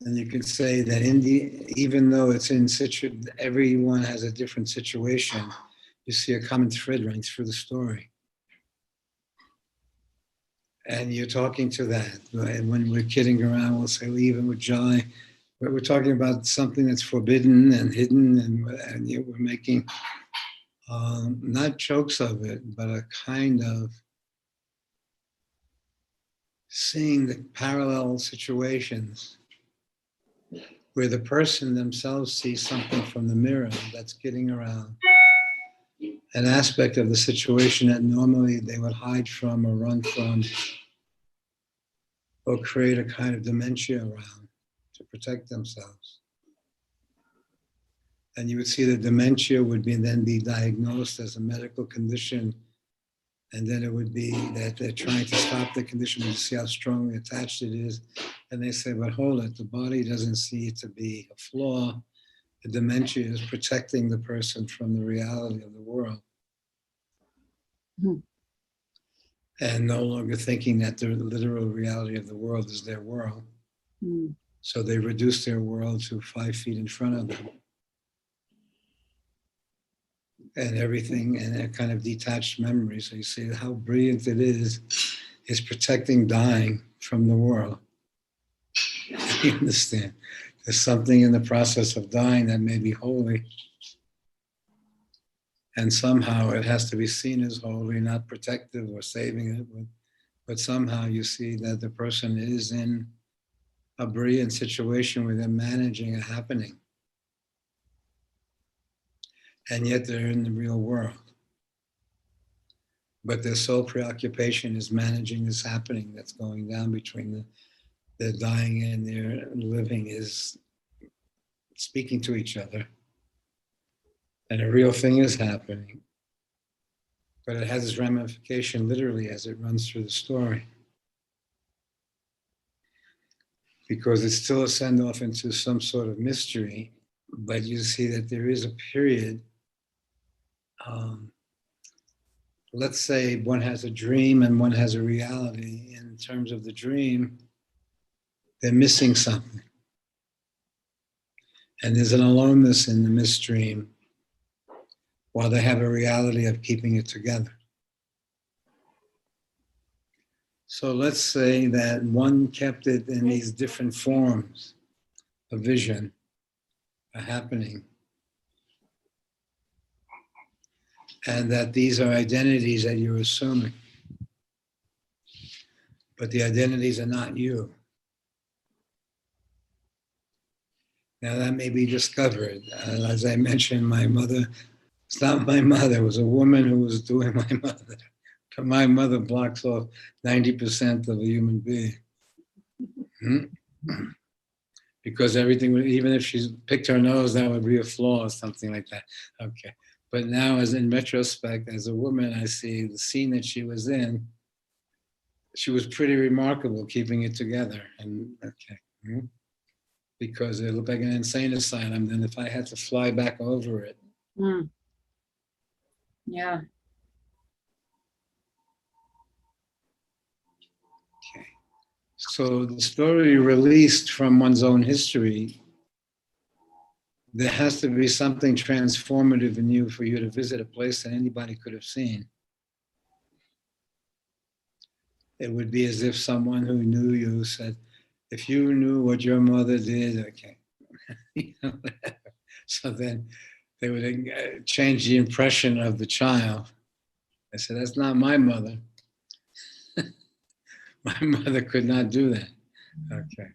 And you can say that even though it's everyone has a different situation, you see a common thread running through the story. And you're talking to that. And when we're kidding around, we'll say, well, even with Jai, we're talking about something that's forbidden and hidden, and we're making not jokes of it, but a kind of seeing the parallel situations where the person themselves sees something from the mirror that's getting around, an aspect of the situation that normally they would hide from or run from, or create a kind of dementia around to protect themselves. And you would see that dementia would then be diagnosed as a medical condition, and then it would be that they're trying to stop the condition, but you see how strongly attached it is. And they say, but hold it, the body doesn't see it to be a flaw. The dementia is protecting the person from the reality of the world. And no longer thinking that the literal reality of the world is their world. So they reduce their world to 5 feet in front of them. And everything, and a kind of detached memory. So you see how brilliant it is protecting dying from the world. You understand? There's something in the process of dying that may be holy. And somehow it has to be seen as holy, not protective or saving it. But somehow you see that the person is in a brilliant situation where they're managing a happening. And yet they're in the real world. But their sole preoccupation is managing this happening that's going down between their dying and their living, is speaking to each other. And a real thing is happening. But it has its ramification literally as it runs through the story. Because it's still a send-off into some sort of mystery, but you see that there is a period. Let's say one has a dream and one has a reality. In terms of the dream, they're missing something. And there's an aloneness in the missed dream, while they have a reality of keeping it together. So let's say that one kept it in these different forms, a vision, a happening, and that these are identities that you're assuming. But the identities are not you. Now that may be discovered. As I mentioned, my mother, it's not my mother, it was a woman who was doing my mother. But my mother blocks off 90% of a human being. Because everything, even if she picked her nose, that would be a flaw or something like that. Okay. But now, as in retrospect, as a woman, I see the scene that she was in. She was pretty remarkable keeping it together. And okay. Because it looked like an insane asylum. Then if I had to fly back over it. Yeah. Okay. So the story released from one's own history, there has to be something transformative in you for you to visit a place that anybody could have seen. It would be as if someone who knew you said, if you knew what your mother did, okay. So then they would change the impression of the child. I said, that's not my mother. My mother could not do that. Okay.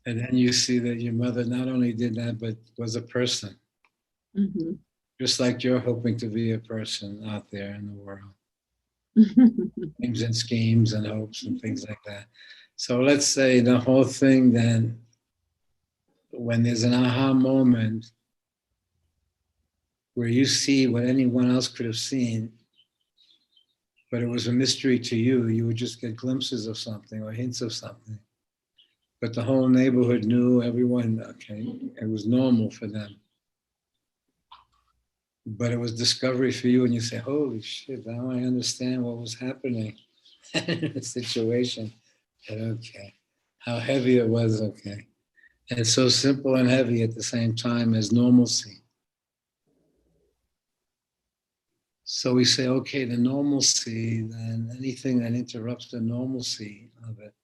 And then you see that your mother not only did that, but was a person. Just like you're hoping to be a person out there in the world. Dreams and schemes and hopes and things like that. So let's say the whole thing then, when there's an aha moment where you see what anyone else could have seen, but it was a mystery to you, you would just get glimpses of something or hints of something. But the whole neighborhood knew, everyone, okay, it was normal for them. But it was discovery for you, and you say, holy shit, now I understand what was happening in the situation. And okay, how heavy it was, okay. And it's so simple and heavy at the same time as normalcy. So we say, okay, the normalcy, then anything that interrupts the normalcy of it.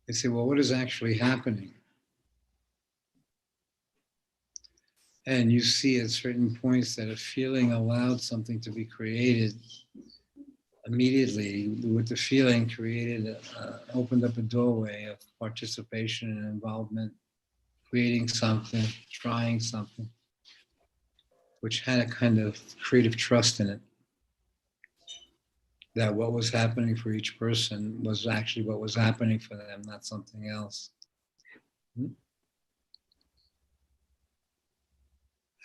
They say, well, what is actually happening? And you see at certain points that a feeling allowed something to be created immediately. With the feeling created, opened up a doorway of participation and involvement, creating something, trying something, which had a kind of creative trust in it. That what was happening for each person was actually what was happening for them, not something else.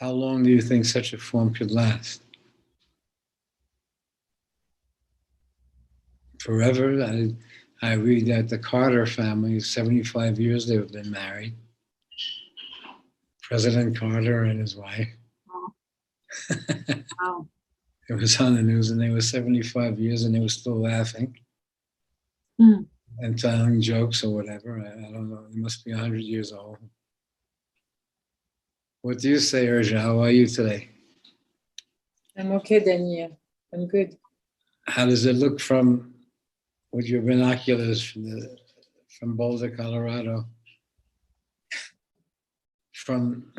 How long do you think such a form could last? Forever? I read that the Carter family, 75 years they've been married. President Carter and his wife. Wow. It was on the news, and they were 75 years and they were still laughing and telling jokes or whatever. I don't know. They must be 100 years old. What do you say, Urja? How are you today? I'm okay, Daniel. I'm good. How does it look from with your binoculars from Boulder, Colorado? From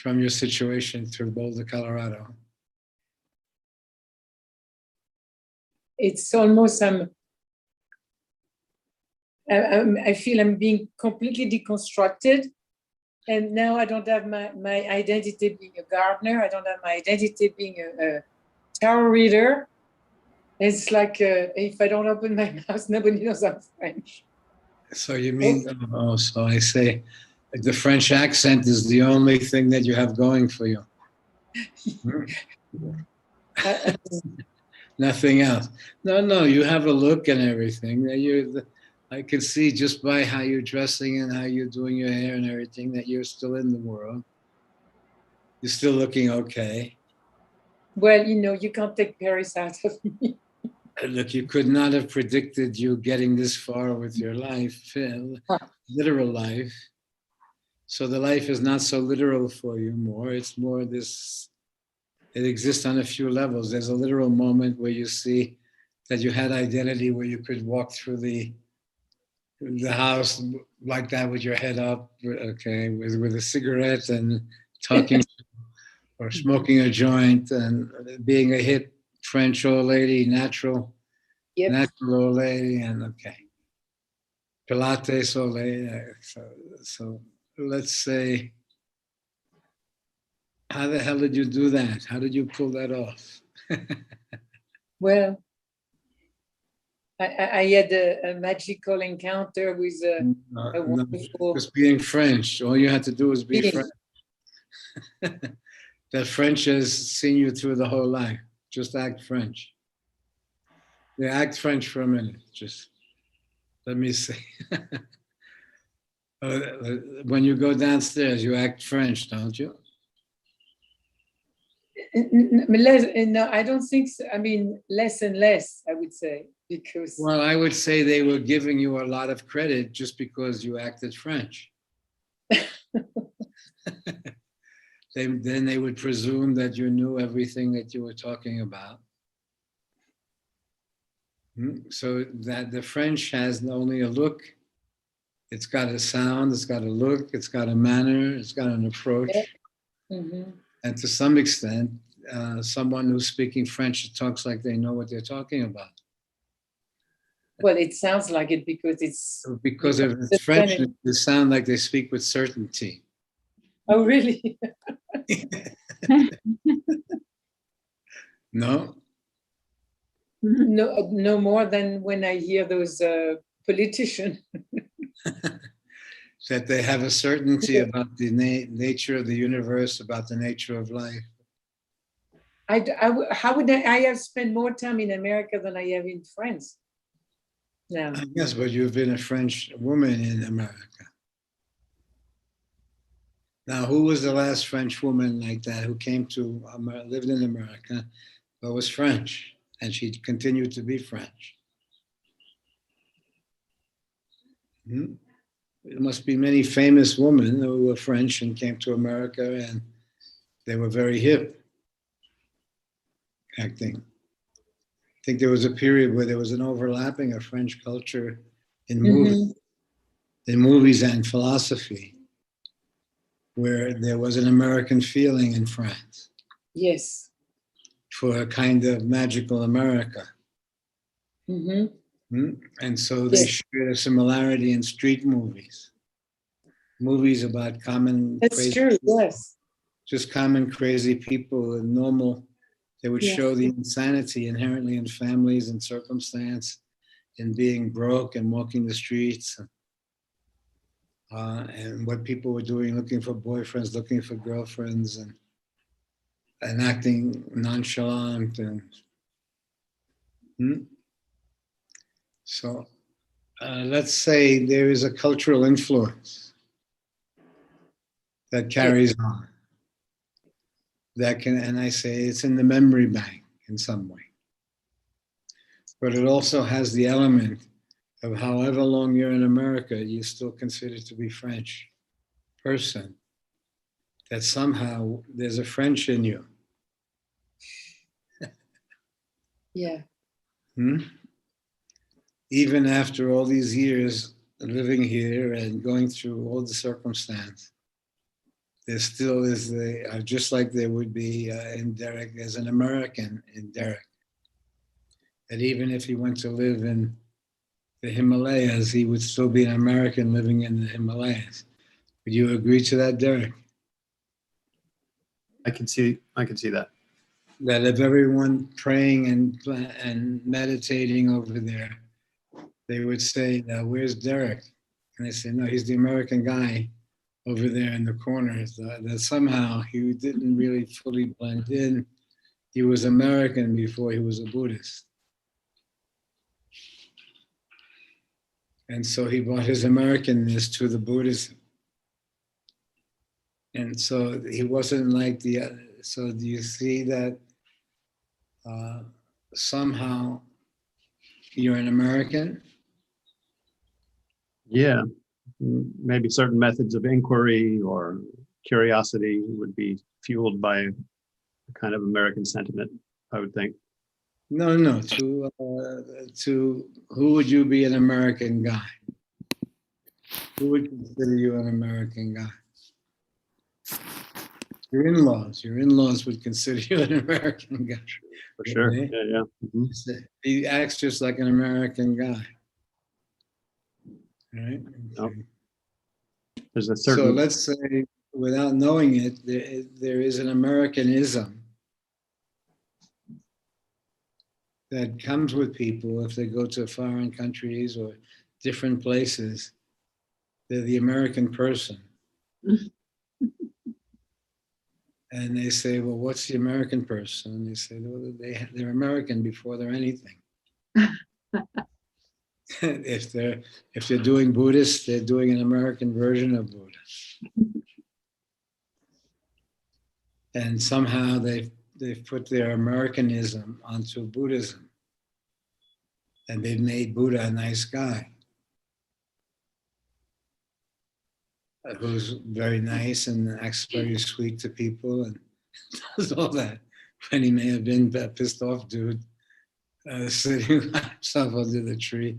your situation through Boulder, Colorado? It's almost I feel I'm being completely deconstructed, and now I don't have my identity being a gardener. I don't have my identity being a tarot reader. It's like if I don't open my mouth, nobody knows I'm French. So you mean? Oh, so I say, the French accent is the only thing that you have going for you. Nothing else. No, you have a look and everything. I can see just by how you're dressing and how you're doing your hair and everything that you're still in the world. You're still looking okay. Well, you can't take Paris out of me. Look, you could not have predicted you getting this far with your life, literal life. So the life is not so literal for you more. It's more this, it exists on a few levels. There's a literal moment where you see that you had identity, where you could walk through the house like that with your head up, okay, with a cigarette and talking or smoking a joint and being a hip French old lady, natural old lady, and okay, Pilates old lady. So let's say, how the hell did you do that? How did you pull that off? Well, I had a magical encounter with a wonderful. Just being French. All you had to do was be French. That French has seen you through the whole life. Just act French. Yeah, act French for a minute. Just let me see. When you go downstairs, you act French, don't you? No, I don't think so. I mean, less and less, I would say, because. Well, I would say they were giving you a lot of credit just because you acted French. Then they would presume that you knew everything that you were talking about. So that the French has only a look, it's got a sound, it's got a look, it's got a manner, it's got an approach. And to some extent, someone who's speaking French talks like they know what they're talking about. Well, it sounds like it because it's. Because if it's French, they sound like they speak with certainty. Oh, really? No? No more than when I hear those politicians. That they have a certainty about the nature of the universe, about the nature of life. How would I have spent more time in America than I have in France? No. Yes, but you've been a French woman in America. Now, who was the last French woman like that who came to lived in America, but was French, and she continued to be French? Hmm? There must be many famous women who were French and came to America, and they were very hip acting. I think there was a period where there was an overlapping of French culture in movies, in movies and philosophy, where there was an American feeling in France. Yes. For a kind of magical America. And so they share a similarity in street movies about common That's crazy true, people, yes. just common crazy people and normal. They would Yeah. show the insanity inherently in families and circumstance, in being broke and walking the streets, and what people were doing, looking for boyfriends, looking for girlfriends, and acting nonchalant. And so let's say there is a cultural influence that carries on, that can, and I say it's in the memory bank in some way. But it also has the element of however long you're in America, you're still considered to be French person, that somehow there's a French in you. Yeah. Even after all these years living here and going through all the circumstance, there still is just like there would be in Derek, as an American in Derek. That even if he went to live in the Himalayas, he would still be an American living in the Himalayas. Would you agree to that, Derek? I can see that. That if everyone praying and meditating over there, they would say, "Where's Derek?" And they say, "No, he's the American guy over there in the corner." That somehow he didn't really fully blend in. He was American before he was a Buddhist. And so he brought his Americanness to the Buddhism. And so he wasn't like so do you see that somehow you're an American? Yeah, maybe certain methods of inquiry or curiosity would be fueled by a kind of American sentiment, I would think. No. To who would you be an American guy? Who would consider you an American guy? Your in-laws. Your in-laws would consider you an American guy. For sure. Right? Yeah. Mm-hmm. He acts just like an American guy. Right? Okay. There's a certain. So let's say, without knowing it, there is an Americanism that comes with people if they go to foreign countries or different places. They're the American person. And they say, well, what's the American person? And they say, well, they're American before they're anything. if they're doing Buddhist, they're doing an American version of Buddha. And somehow they've put their Americanism onto Buddhism. And they've made Buddha a nice guy who's very nice and acts very sweet to people and does all that. When he may have been a pissed off dude sitting by himself under the tree,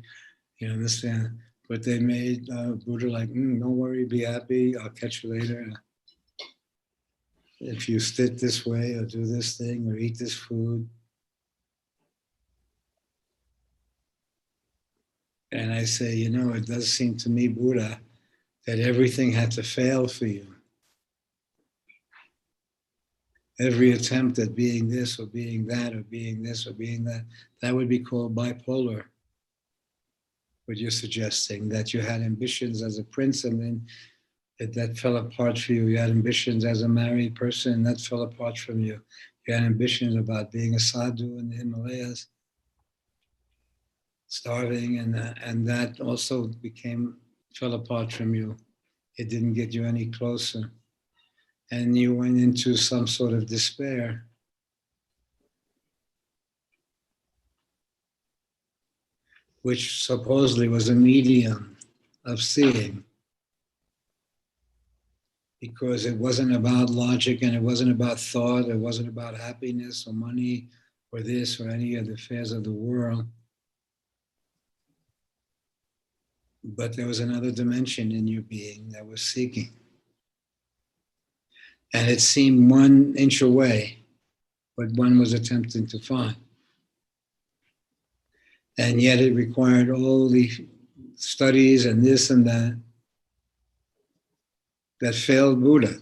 you understand? But they made Buddha like, don't worry, be happy, I'll catch you later. If you sit this way or do this thing or eat this food. And I say, it does seem to me, Buddha, that everything had to fail for you. Every attempt at being this or being that or being this or being that, that would be called bipolar. What you're suggesting, that you had ambitions as a prince and then that fell apart for you. You had ambitions as a married person and that fell apart from you. You had ambitions about being a sadhu in the Himalayas, starving, and that also fell apart from you. It didn't get you any closer. And you went into some sort of despair. Which supposedly was a medium of seeing, because it wasn't about logic and it wasn't about thought, it wasn't about happiness or money or this or any of the affairs of the world. But there was another dimension in your being that was seeking. And it seemed 1 inch away, but one was attempting to find. And yet it required all the studies and this and that failed Buddha.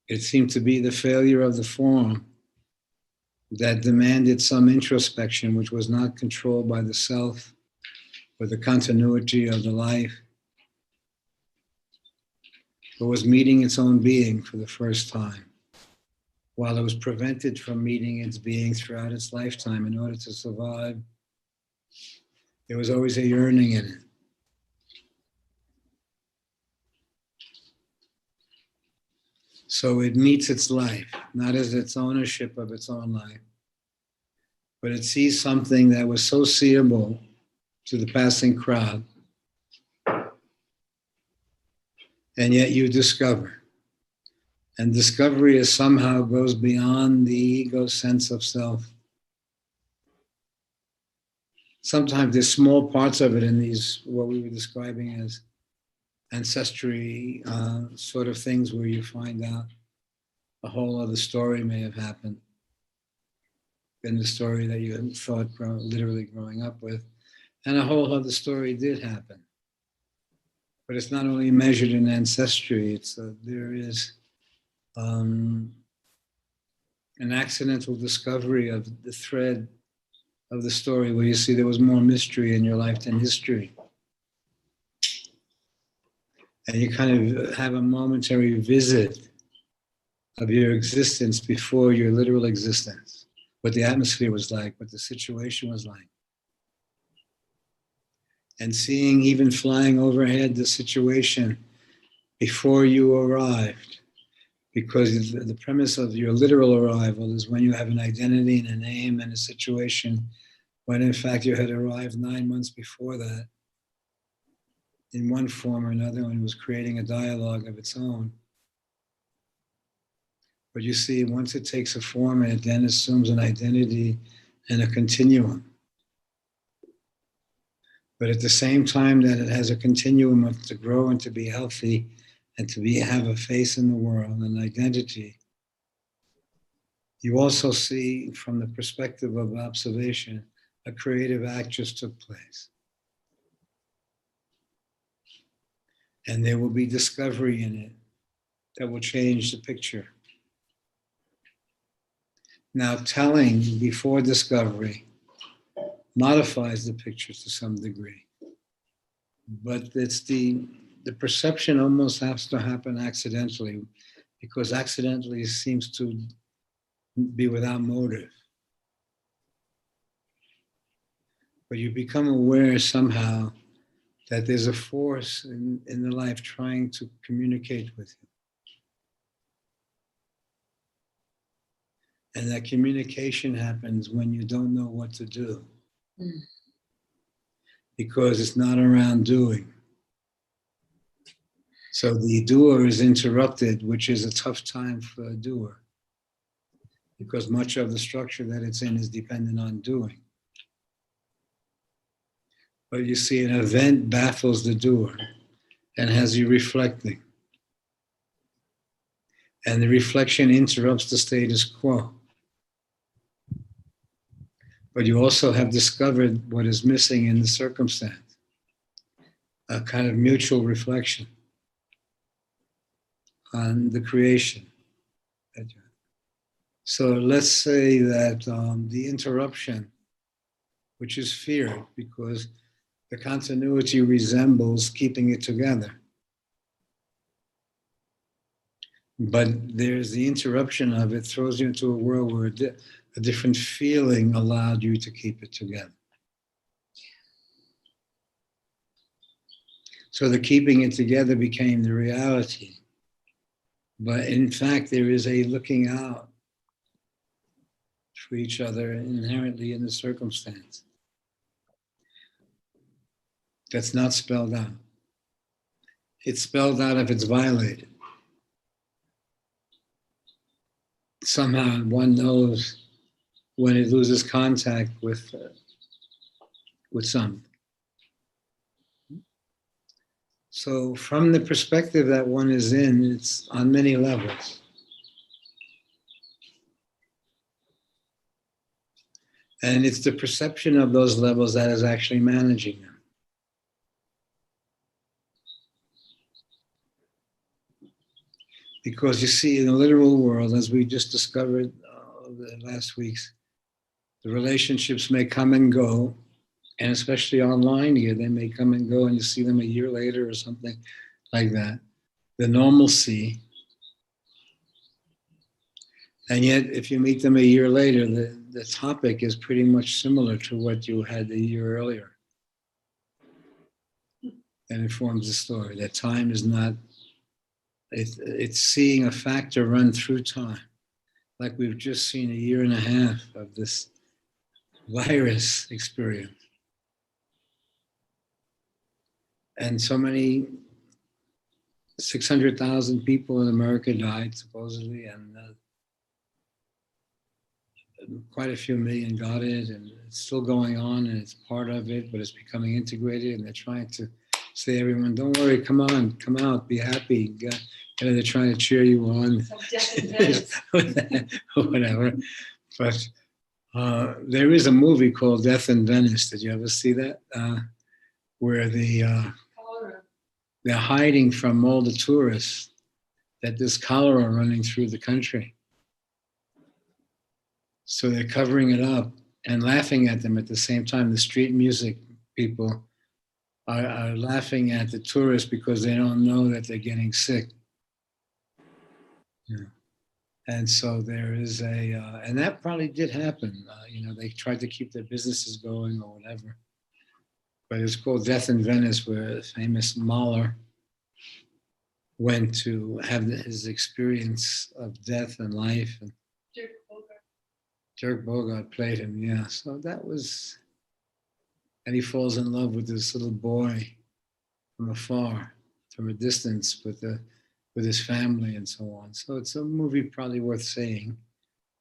It seemed to be the failure of the form that demanded some introspection, which was not controlled by the self or the continuity of the life, but was meeting its own being for the first time, while it was prevented from meeting its being throughout its lifetime in order to survive. There was always a yearning in it. So it meets its life, not as its ownership of its own life, but it sees something that was so seeable to the passing crowd, and yet you discover. And discovery is somehow goes beyond the ego sense of self. Sometimes there's small parts of it in these, what we were describing as ancestry sort of things, where you find out a whole other story may have happened than the story that you thought literally growing up with. And a whole other story did happen. But it's not only measured in ancestry, there is an accidental discovery of the thread of the story, where you see there was more mystery in your life than history. And you kind of have a momentary visit of your existence before your literal existence, what the atmosphere was like, what the situation was like. And seeing, even flying overhead, the situation before you arrived, because the premise of your literal arrival is when you have an identity and a name and a situation, when in fact you had arrived 9 months before that, in one form or another, when it was creating a dialogue of its own. But you see, once it takes a form, it then assumes an identity and a continuum. But at the same time that it has a continuum of to grow and to be healthy and to have a face in the world, an identity, you also see, from the perspective of observation, a creative act just took place. And there will be discovery in it that will change the picture. Now, telling before discovery modifies the picture to some degree. But it's the perception almost has to happen accidentally, because accidentally seems to be without motive. But you become aware somehow that there's a force in the life trying to communicate with you. And that communication happens when you don't know what to do. Because it's not around doing. So the doer is interrupted, which is a tough time for a doer, because much of the structure that it's in is dependent on doing. But you see, an event baffles the doer and has you reflecting. And the reflection interrupts the status quo. But you also have discovered what is missing in the circumstance, a kind of mutual reflection on the creation. So let's say that the interruption, which is feared because the continuity resembles keeping it together. But there's the interruption of it throws you into a world where a different feeling allowed you to keep it together. So the keeping it together became the reality. But in fact, there is a looking out for each other inherently in the circumstance. that's not spelled out. It's spelled out if it's violated. Somehow one knows when it loses contact with something. So from the perspective that one is in, it's on many levels. And it's the perception of those levels that is actually managing them. Because you see, in the literal world, as we just discovered the last weeks, the relationships may come and go, and especially online here, they may come and go, and you see them a year later or something like that. The normalcy. And yet, if you meet them a year later, the topic is pretty much similar to what you had a year earlier. And it forms a story. That time is not, it's seeing a factor run through time. Like we've just seen a year and a half of this virus experience. And so many, 600,000 people in America died, supposedly, and quite a few million got it, and it's still going on, and it's part of it, but it's becoming integrated, and they're trying to say, everyone, don't worry, come on, come out, be happy. And they're trying to cheer you on, or whatever. But there is a movie called Death in Venice. Did you ever see that? Where they're hiding from all the tourists that there's cholera running through the country. So they're covering it up and laughing at them at the same time. The street music people are laughing at the tourists because they don't know that they're getting sick. Yeah. And so there is and that probably did happen. They tried to keep their businesses going or whatever. But it's called Death in Venice, where a famous Mahler went to have his experience of death and life. And Dirk Bogart played him, yeah. So that was, and he falls in love with this little boy from afar, from a distance, with his family and so on. So it's a movie probably worth seeing,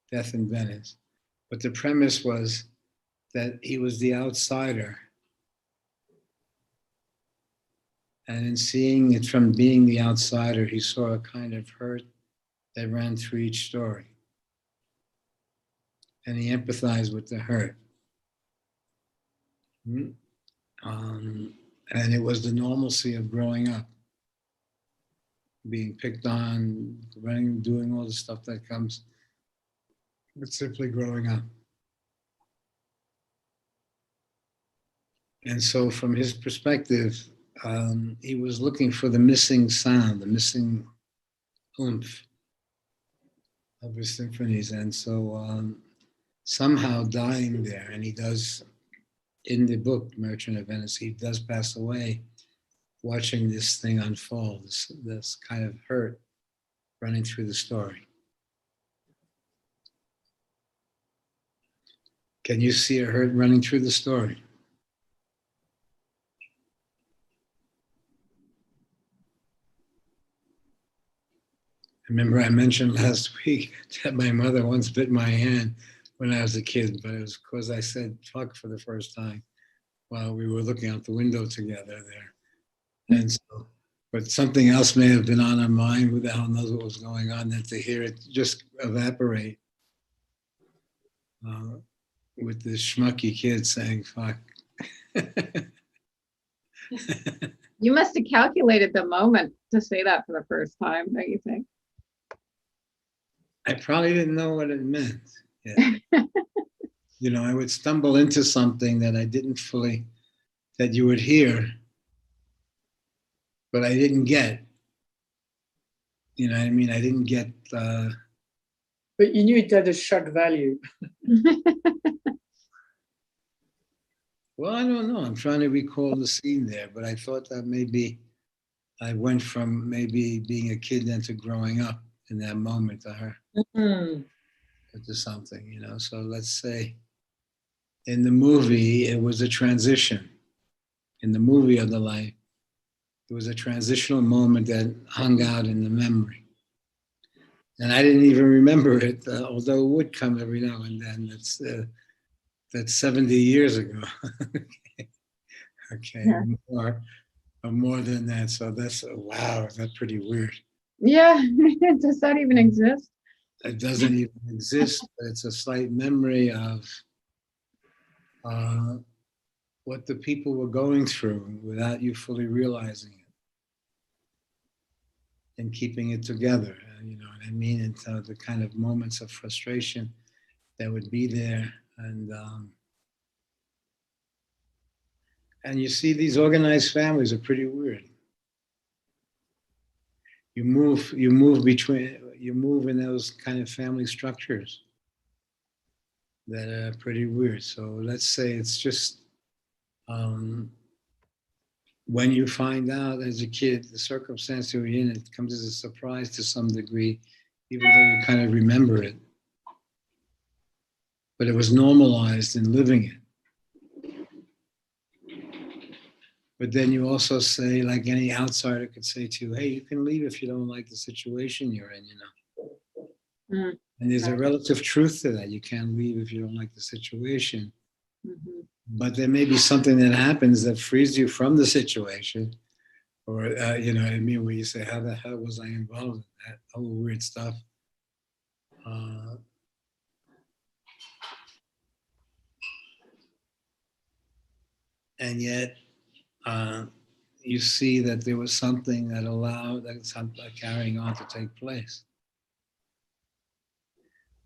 Death in Venice. But the premise was that he was the outsider. And in seeing it from being the outsider, he saw a kind of hurt that ran through each story. And he empathized with the hurt. And it was the normalcy of growing up, being picked on, running, doing all the stuff that comes with simply growing up. And so from his perspective, he was looking for the missing sound, the missing oomph of his symphonies. And so somehow dying there, and he does, in the book, Merchant of Venice, he does pass away watching this thing unfold, this kind of hurt running through the story. Can you see a hurt running through the story? Remember I mentioned last week that my mother once bit my hand when I was a kid, but it was because I said fuck for the first time while we were looking out the window together there. And so, but something else may have been on her mind. Who the hell knows what was going on, than to hear it just evaporate with this schmucky kid saying fuck. You must have calculated the moment to say that for the first time, don't you think? I probably didn't know what it meant. Yeah. I would stumble into something that I didn't fully, that you would hear, but I didn't get. You know what I mean? I didn't get. But you knew it had a shock value. Well, I don't know. I'm trying to recall the scene there, but I thought that maybe I went from maybe being a kid then to growing up in that moment to her. Mm-hmm. To something, So let's say in the movie, it was a transition. in the movie of the life, it was a transitional moment that hung out in the memory. And I didn't even remember it, although it would come every now and then. That's 70 years ago. Okay, Yeah. more than that. So that's, wow, that's pretty weird. Yeah. Does that even exist? It doesn't even exist. It's a slight memory of what the people were going through without you fully realizing it and keeping it together. You know what I mean? And so the kind of moments of frustration that would be there. And you see, these organized families are pretty weird. You move in those kind of family structures that are pretty weird. So let's say it's just when you find out as a kid the circumstance you're in, it comes as a surprise to some degree, even though you kind of remember it. But it was normalized in living it. But then you also say, like any outsider could say to you, hey, you can leave if you don't like the situation you're in, you know. Mm. And there's a relative truth to that. You can't leave if you don't like the situation. Mm-hmm. But there may be something that happens that frees you from the situation. Or, you know what I mean, where you say, how the hell was I involved in that? All weird stuff. And yet, you see that there was something that allowed that carrying on to take place.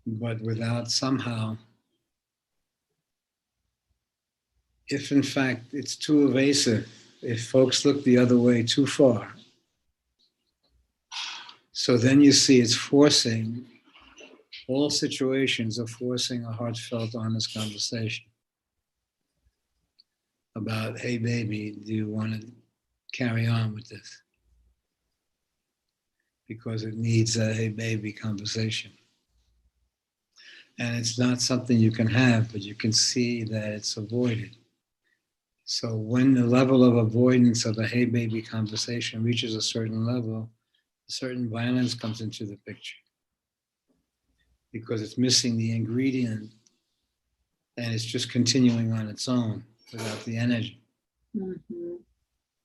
But without somehow, if in fact it's too evasive, if folks look the other way too far, so then you see it's forcing, all situations are forcing a heartfelt, honest conversation about, hey baby, do you want to carry on with this? Because it needs a hey baby conversation. And it's not something you can have, but you can see that it's avoided. So when the level of avoidance of a hey baby conversation reaches a certain level, a certain violence comes into the picture. Because it's missing the ingredient and it's just continuing on its own without the energy. Mm-hmm.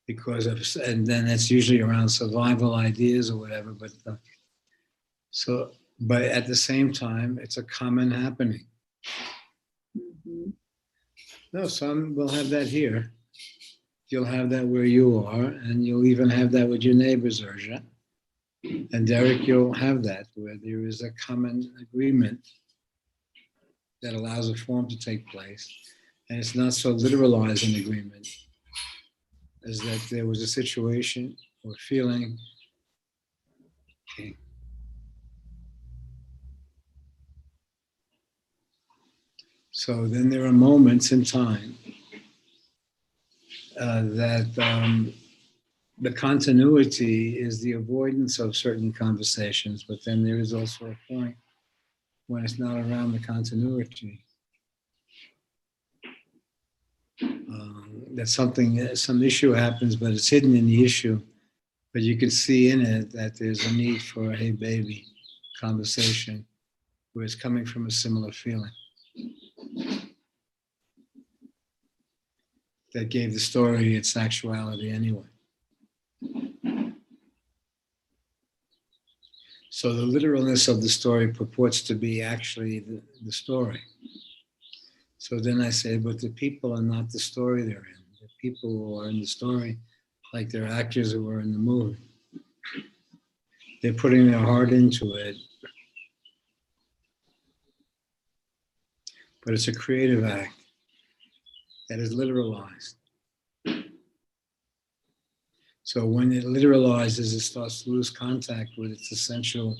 Because of, and then it's usually around survival ideas or whatever, but but at the same time, it's a common happening. Mm-hmm. No, some will have that here. You'll have that where you are, and you'll even have that with your neighbors, Urja. And Derek, you'll have that where there is a common agreement that allows a form to take place. And it's not so literalized an agreement as that there was a situation or feeling. Okay. So then there are moments in time that the continuity is the avoidance of certain conversations, but then there is also a point when it's not around the continuity. That something, some issue happens, but it's hidden in the issue. But you can see in it that there's a need for a hey baby conversation where it's coming from a similar feeling that gave the story its actuality anyway. So the literalness of the story purports to be actually the story. So then I say, but the people are not the story they're in. The people who are in the story, like they're actors who are in the movie. They're putting their heart into it. But it's a creative act that is literalized. So when it literalizes, it starts to lose contact with its essential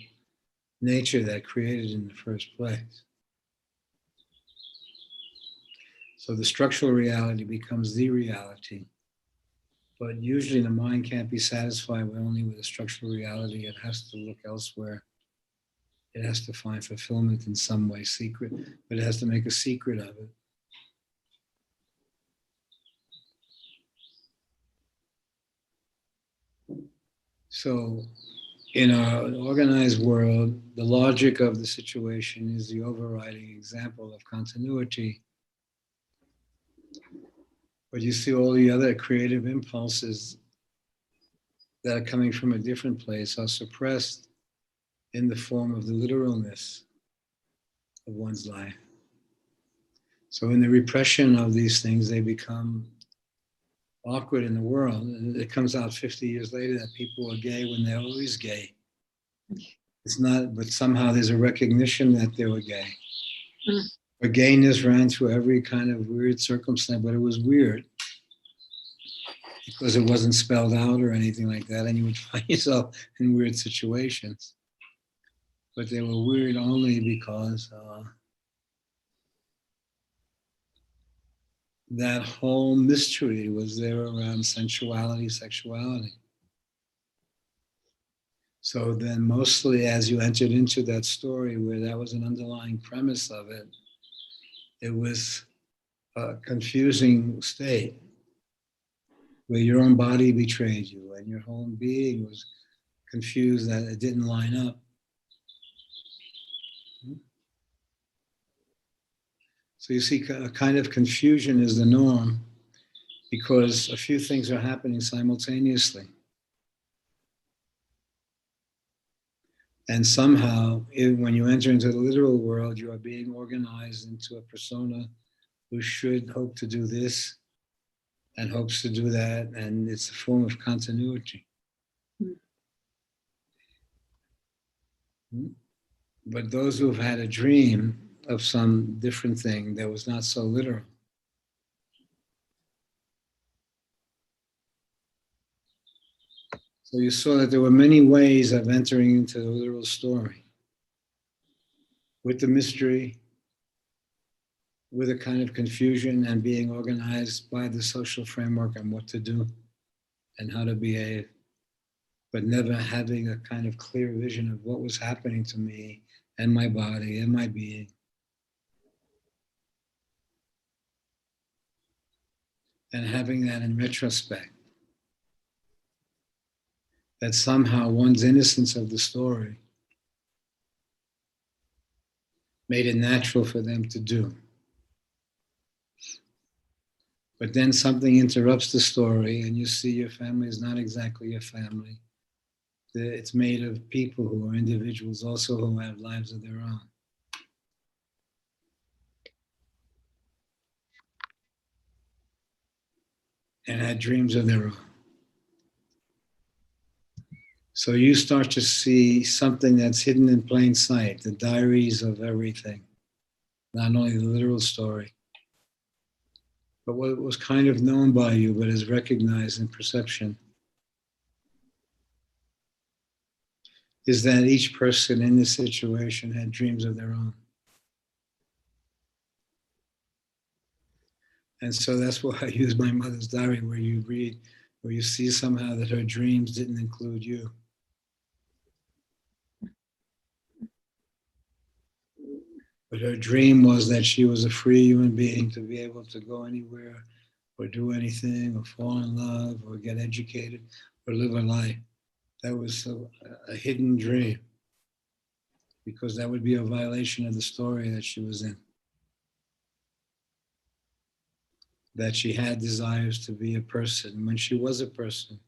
nature that created in the first place. So the structural reality becomes the reality. But usually the mind can't be satisfied only with a structural reality. It has to look elsewhere. It has to find fulfillment in some way, secret, but it has to make a secret of it. So in our organized world, the logic of the situation is the overriding example of continuity. But you see all the other creative impulses that are coming from a different place are suppressed in the form of the literalness of one's life. So in the repression of these things, they become awkward in the world. And it comes out 50 years later that people are gay when they're always gay. It's not, but somehow there's a recognition that they were gay. But gayness ran through every kind of weird circumstance, but it was weird because it wasn't spelled out or anything like that. And you would find yourself in weird situations. But they were weird only because that whole mystery was there around sensuality, sexuality. So then mostly as you entered into that story where that was an underlying premise of it, it was a confusing state where your own body betrayed you and your whole being was confused that it didn't line up. So you see a kind of confusion is the norm because a few things are happening simultaneously. And somehow, when you enter into the literal world, you are being organized into a persona who should hope to do this and hopes to do that, and it's a form of continuity. But those who have had a dream of some different thing that was not so literal, so you saw that there were many ways of entering into the literal story. With the mystery, with a kind of confusion and being organized by the social framework on what to do and how to behave, but never having a kind of clear vision of what was happening to me and my body and my being. And having that in retrospect, that somehow one's innocence of the story made it natural for them to do. But then something interrupts the story and you see your family is not exactly your family. It's made of people who are individuals also who have lives of their own. And had dreams of their own. So you start to see something that's hidden in plain sight, the diaries of everything. Not only the literal story, but what was kind of known by you, but is recognized in perception, is that each person in this situation had dreams of their own. And so that's why I use my mother's diary, where you read, where you see somehow that her dreams didn't include you. But her dream was that she was a free human being to be able to go anywhere or do anything or fall in love or get educated or live a life. That was a hidden dream because that would be a violation of the story that she was in. That she had desires to be a person when she was a person.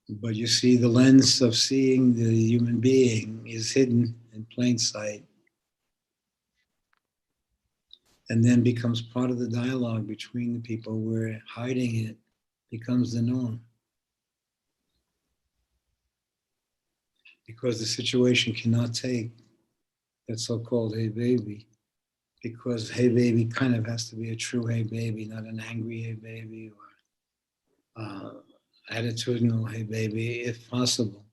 But you see, the lens of seeing the human being is hidden in plain sight. And then becomes part of the dialogue between the people where hiding it becomes the norm. Because the situation cannot take that so-called hey baby. Because hey baby kind of has to be a true hey baby, not an angry hey baby or attitudinal hey baby, if possible.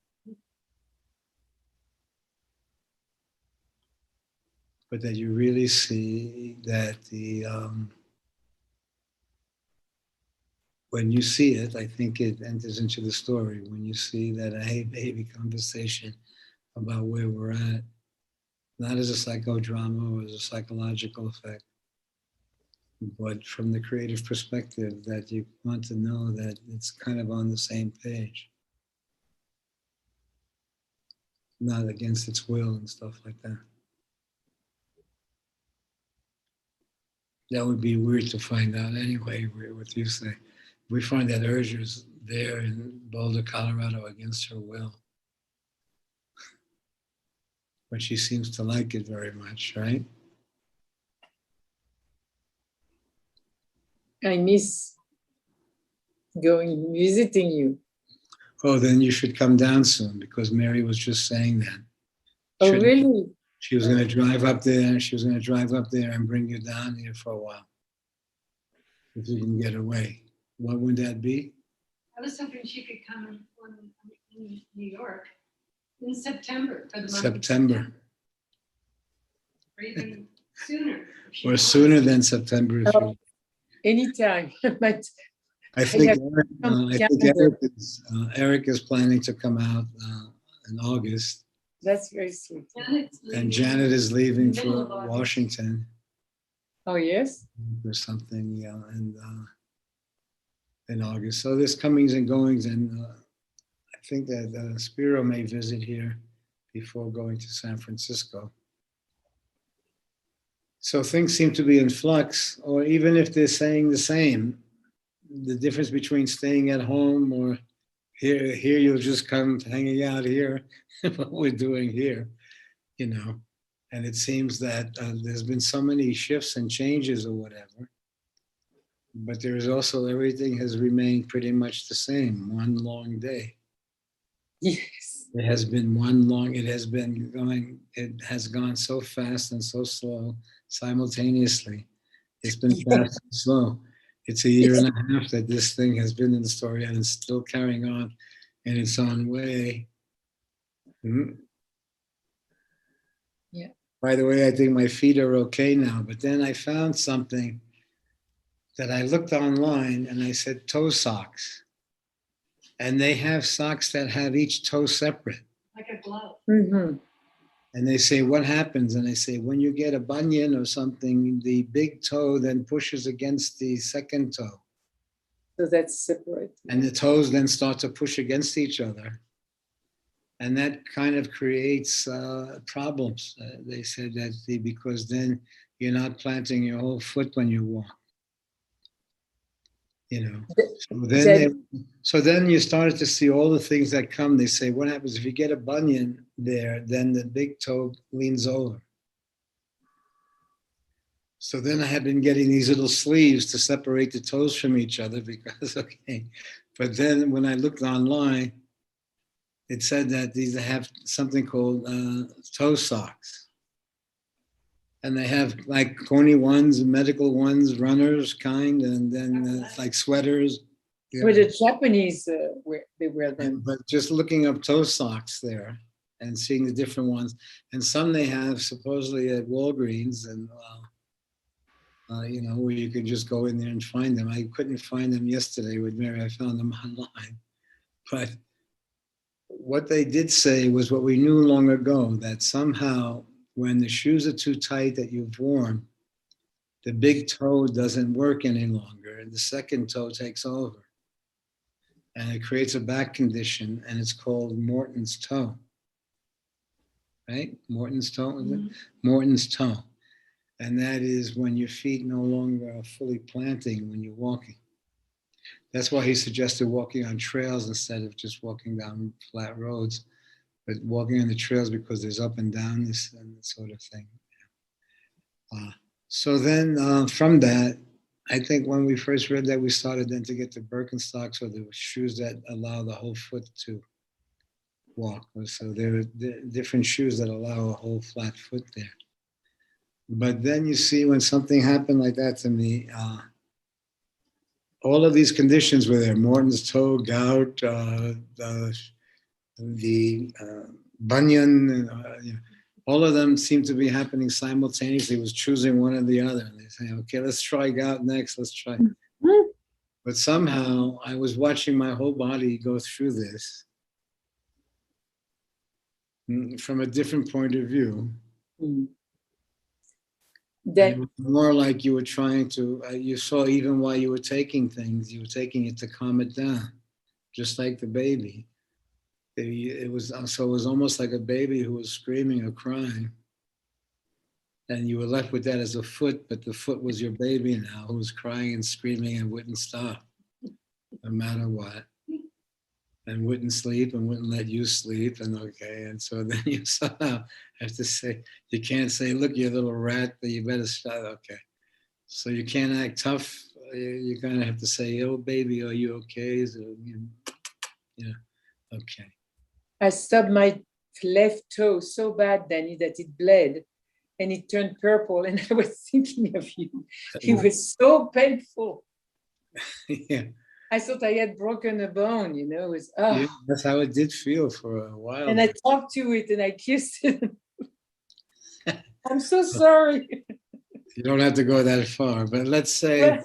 But that you really see that when you see it, I think it enters into the story. When you see that a hey baby conversation about where we're at, not as a psychodrama or as a psychological effect, but from the creative perspective that you want to know that it's kind of on the same page. not against its will and stuff like that. That would be weird to find out anyway, what you say. We find that urge is there in Boulder, Colorado against her will. But she seems to like it very much, right? I miss visiting you. Oh, then you should come down soon, because Mary was just saying that. Oh, really? She was going to drive up there. She was going to drive up there and bring you down here for a while, if you can get away. What would that be? I was hoping she could come in New York in September for the month September. of September. Or even sooner. Or sooner than September. If you, Anytime. But I think, calendar. Eric is planning to come out in August. That's very sweet. And Janet is leaving Middle of for August. Washington Oh, yes? or something, yeah, and in August. So there's comings and goings, and I think that Spiro may visit here before going to San Francisco. So things seem to be in flux, or even if they're saying the same, the difference between staying at home or here you'll just come hanging out here, what we're doing here, you know. And it seems that there's been so many shifts and changes or whatever, but there is also, everything has remained pretty much the same, one long day. Yes. It has been one long, it has gone so fast and so slow simultaneously. It's been fast and slow. It's a year and a half that this thing has been in the story, and it's still carrying on in its own way. Mhm. Yeah. By the way, I think my feet are okay now, but then I found something that I looked online and I said toe socks. And they have socks that have each toe separate. Like a glove. Mm-hmm. And they say, what happens? And they say, when you get a bunion or something, the big toe then pushes against the second toe. So that's separate. And the toes then start to push against each other. And that kind of creates problems. They said that because then you're not planting your whole foot when you walk. You know, so then you started to see all the things that come. They say, what happens if you get a bunion there, then the big toe leans over. So then I had been getting these little sleeves to separate the toes from each other because, okay. But then when I looked online, it said that these have something called toe socks. And they have like corny ones, medical ones, runners kind, and then it's like sweaters. Yeah. But the Japanese, they wear them. But just looking up toe socks there and seeing the different ones. And some they have supposedly at Walgreens, and you know, where you can just go in there and find them. I couldn't find them yesterday with Mary. I found them online. But what they did say was what we knew long ago, that somehow when the shoes are too tight that you've worn, the big toe doesn't work any longer and the second toe takes over. And it creates a back condition, and it's called Morton's toe. Right? Morton's toe, is it? Morton's toe. And that is when your feet no longer are fully planting when you're walking. That's why he suggested walking on trails instead of just walking down flat roads. But walking on the trails because there's up and down this and sort of thing. So then from that, I think when we first read that, we started then to get the Birkenstocks, or the shoes that allow the whole foot to walk. So there are different shoes that allow a whole flat foot there. But then you see when something happened like that to me, all of these conditions were there: Morton's toe, gout, the bunion, you know, all of them seem to be happening simultaneously. It was choosing one or the other. And they say, okay, let's try gout next, let's try. But somehow I was watching my whole body go through this from a different point of view. That more like you were trying to, you saw even while you were taking things, you were taking it to calm it down, just like the baby. It was so it was almost like a baby who was screaming or crying, and you were left with that as a foot, but the foot was your baby now, who was crying and screaming and wouldn't stop, no matter what, and wouldn't sleep and wouldn't let you sleep, and okay, and so then you somehow have to say, you can't say, look, you little rat, you better stop, okay. So you can't act tough. You're gonna have to say, "Oh, baby, are you okay?" So, okay. I stubbed my left toe so bad, Danny, that it bled and it turned purple. And I was thinking of you. It was so painful. Yeah. I thought I had broken a bone, It was, oh. Yeah, that's how it did feel for a while. And I talked to it and I kissed it. I'm so sorry. You don't have to go that far, but let's say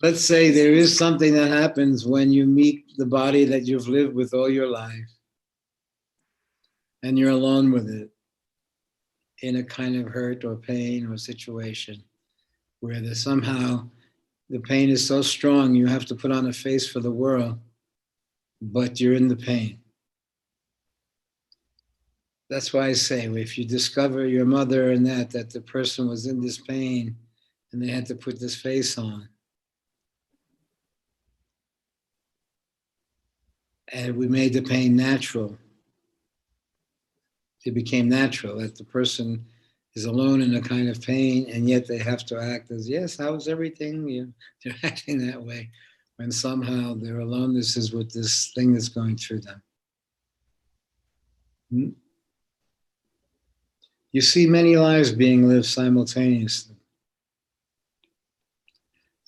there is something that happens when you meet the body that you've lived with all your life, and you're alone with it in a kind of hurt or pain or situation where there's somehow the pain is so strong you have to put on a face for the world, but you're in the pain. That's why I say, if you discover your mother and that the person was in this pain and they had to put this face on, and we made the pain natural, it became natural that the person is alone in a kind of pain, and yet they have to act as, yes, how's everything? They're acting that way when somehow their aloneness is with this thing that's going through them. You see many lives being lived simultaneously.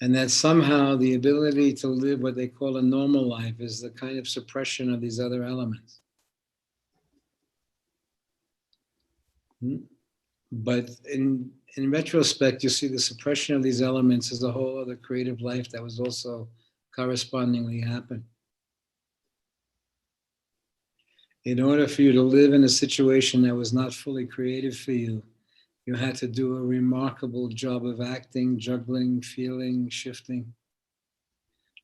And that somehow the ability to live what they call a normal life is the kind of suppression of these other elements. But in retrospect, you see the suppression of these elements as a whole other creative life that was also correspondingly happened. In order for you to live in a situation that was not fully creative for you, you had to do a remarkable job of acting, juggling, feeling, shifting.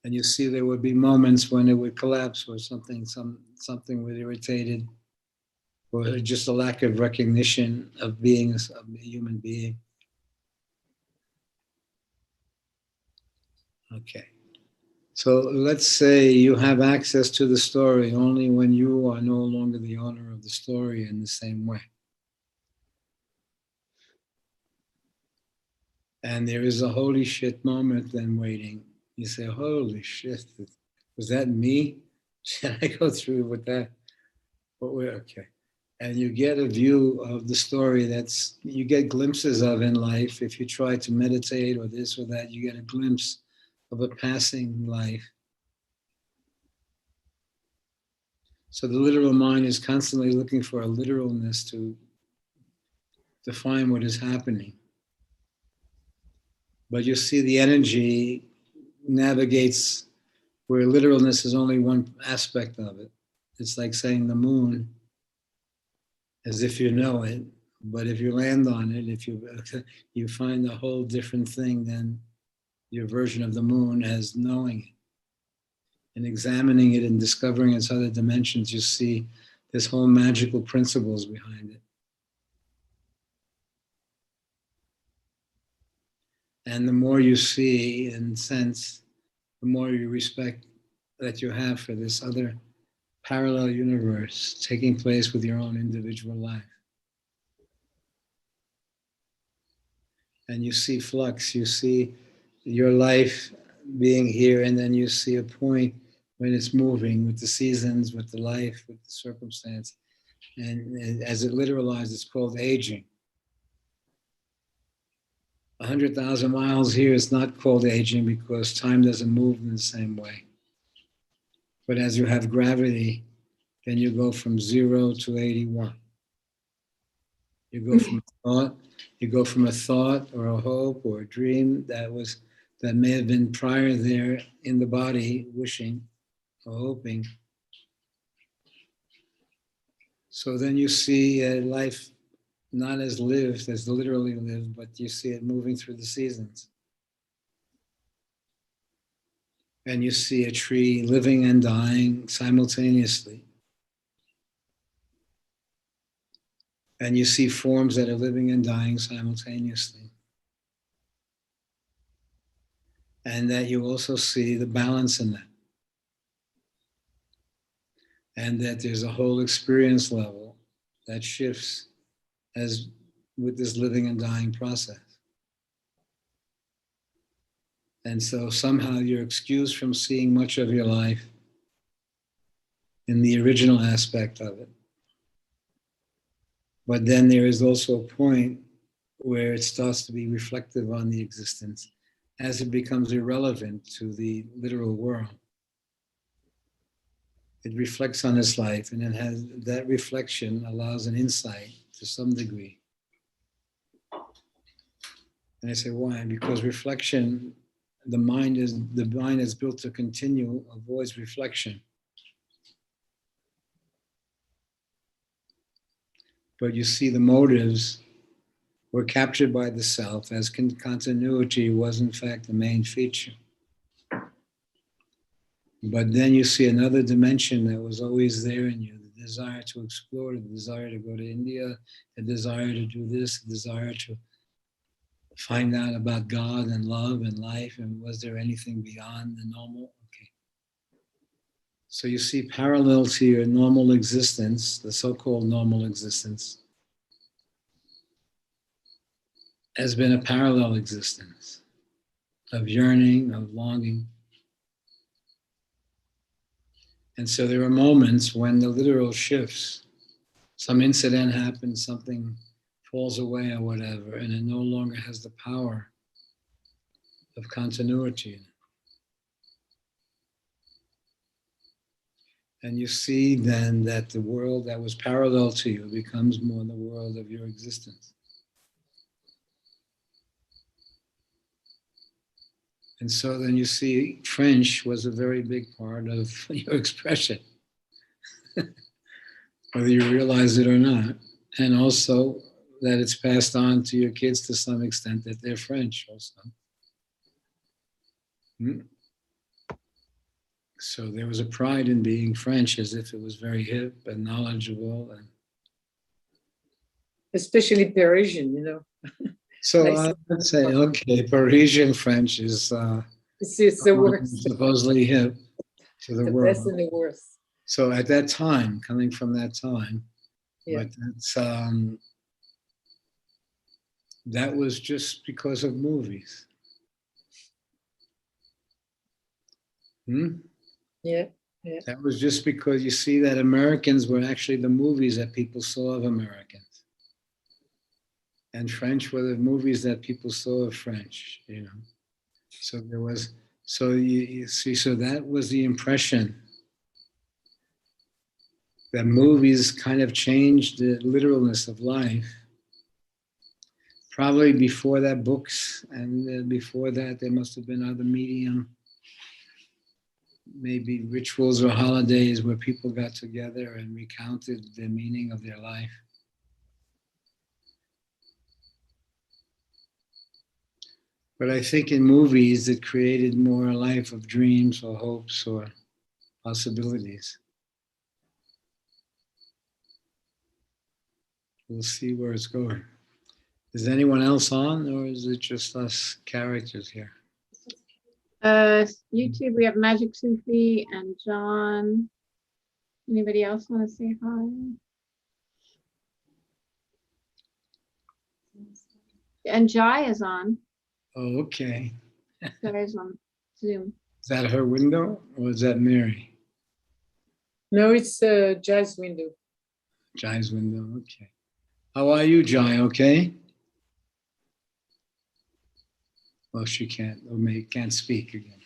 And you see there would be moments when it would collapse or something would irritated, or just a lack of recognition of being a human being. Okay. So let's say you have access to the story only when you are no longer the owner of the story in the same way. And there is a holy shit moment then waiting. You say, holy shit, was that me? Should I go through with that? Okay. And you get a view of the story you get glimpses of in life. If you try to meditate or this or that, you get a glimpse of a passing life. So the literal mind is constantly looking for a literalness to define what is happening. But you see the energy navigates where literalness is only one aspect of it. It's like saying the moon, as if you know it, but if you land on it, if you find a whole different thing than your version of the moon as knowing it. And examining it and discovering its other dimensions, you see this whole magical principles behind it. And the more you see and sense, the more you respect that you have for this other parallel universe taking place with your own individual life. And you see flux, you see your life being here, and then you see a point when it's moving with the seasons, with the life, with the circumstance. And as it literalized, it's called aging. 100,000 miles here is not called aging because time doesn't move in the same way. But as you have gravity, then you go from 0 to 81. You go from a thought or a hope or a dream that may have been prior there in the body, wishing or hoping. So then you see life not as lived, as literally lived, but you see it moving through the seasons. And you see a tree living and dying simultaneously. And you see forms that are living and dying simultaneously. And that you also see the balance in that. And that there's a whole experience level that shifts as with this living and dying process. And so somehow you're excused from seeing much of your life in the original aspect of it. But then there is also a point where it starts to be reflective on the existence as it becomes irrelevant to the literal world. It reflects on its life, and it has that reflection allows an insight to some degree. And I say, why? Because reflection, the mind is built to continue, avoids reflection. But you see the motives were captured by the self as continuity was in fact the main feature. But then you see another dimension that was always there in you, the desire to explore, the desire to go to India, the desire to do this, the desire to find out about God and love and life, and was there anything beyond the normal? Okay. So you see parallel to your normal existence, the so-called normal existence, has been a parallel existence of yearning, of longing. And so there are moments when the literal shifts. Some incident happens, something falls away or whatever, and it no longer has the power of continuity. And you see then that the world that was parallel to you becomes more the world of your existence. And so then you see French was a very big part of your expression, whether you realize it or not. And also that it's passed on to your kids to some extent that they're French also. So there was a pride in being French, as if it was very hip and knowledgeable. And especially Parisian, you know. so I'd say, okay, Parisian French is it's the worst. Supposedly hip to the world. Best and the worst. So at that time, coming from that time, yeah. But that's that was just because of movies. Yeah. That was just because you see that Americans were actually the movies that people saw of Americans. And French were the movies that people saw of French, you know. So there was, so you see, so that was the impression that movies kind of changed the literalness of life. Probably before that, books, and before that, there must have been other medium, maybe rituals or holidays where people got together and recounted the meaning of their life. But I think in movies, it created more a life of dreams or hopes or possibilities. We'll see where it's going. Is anyone else on, or is it just us characters here? YouTube, we have Magic Sufi and John. Anybody else want to say hi? And Jai is on. Oh, okay. Jai's on Zoom. Is that her window, or is that Mary? No, it's Jai's window. Jai's window, okay. How are you, Jai, okay? Well, she can't, or can't speak again.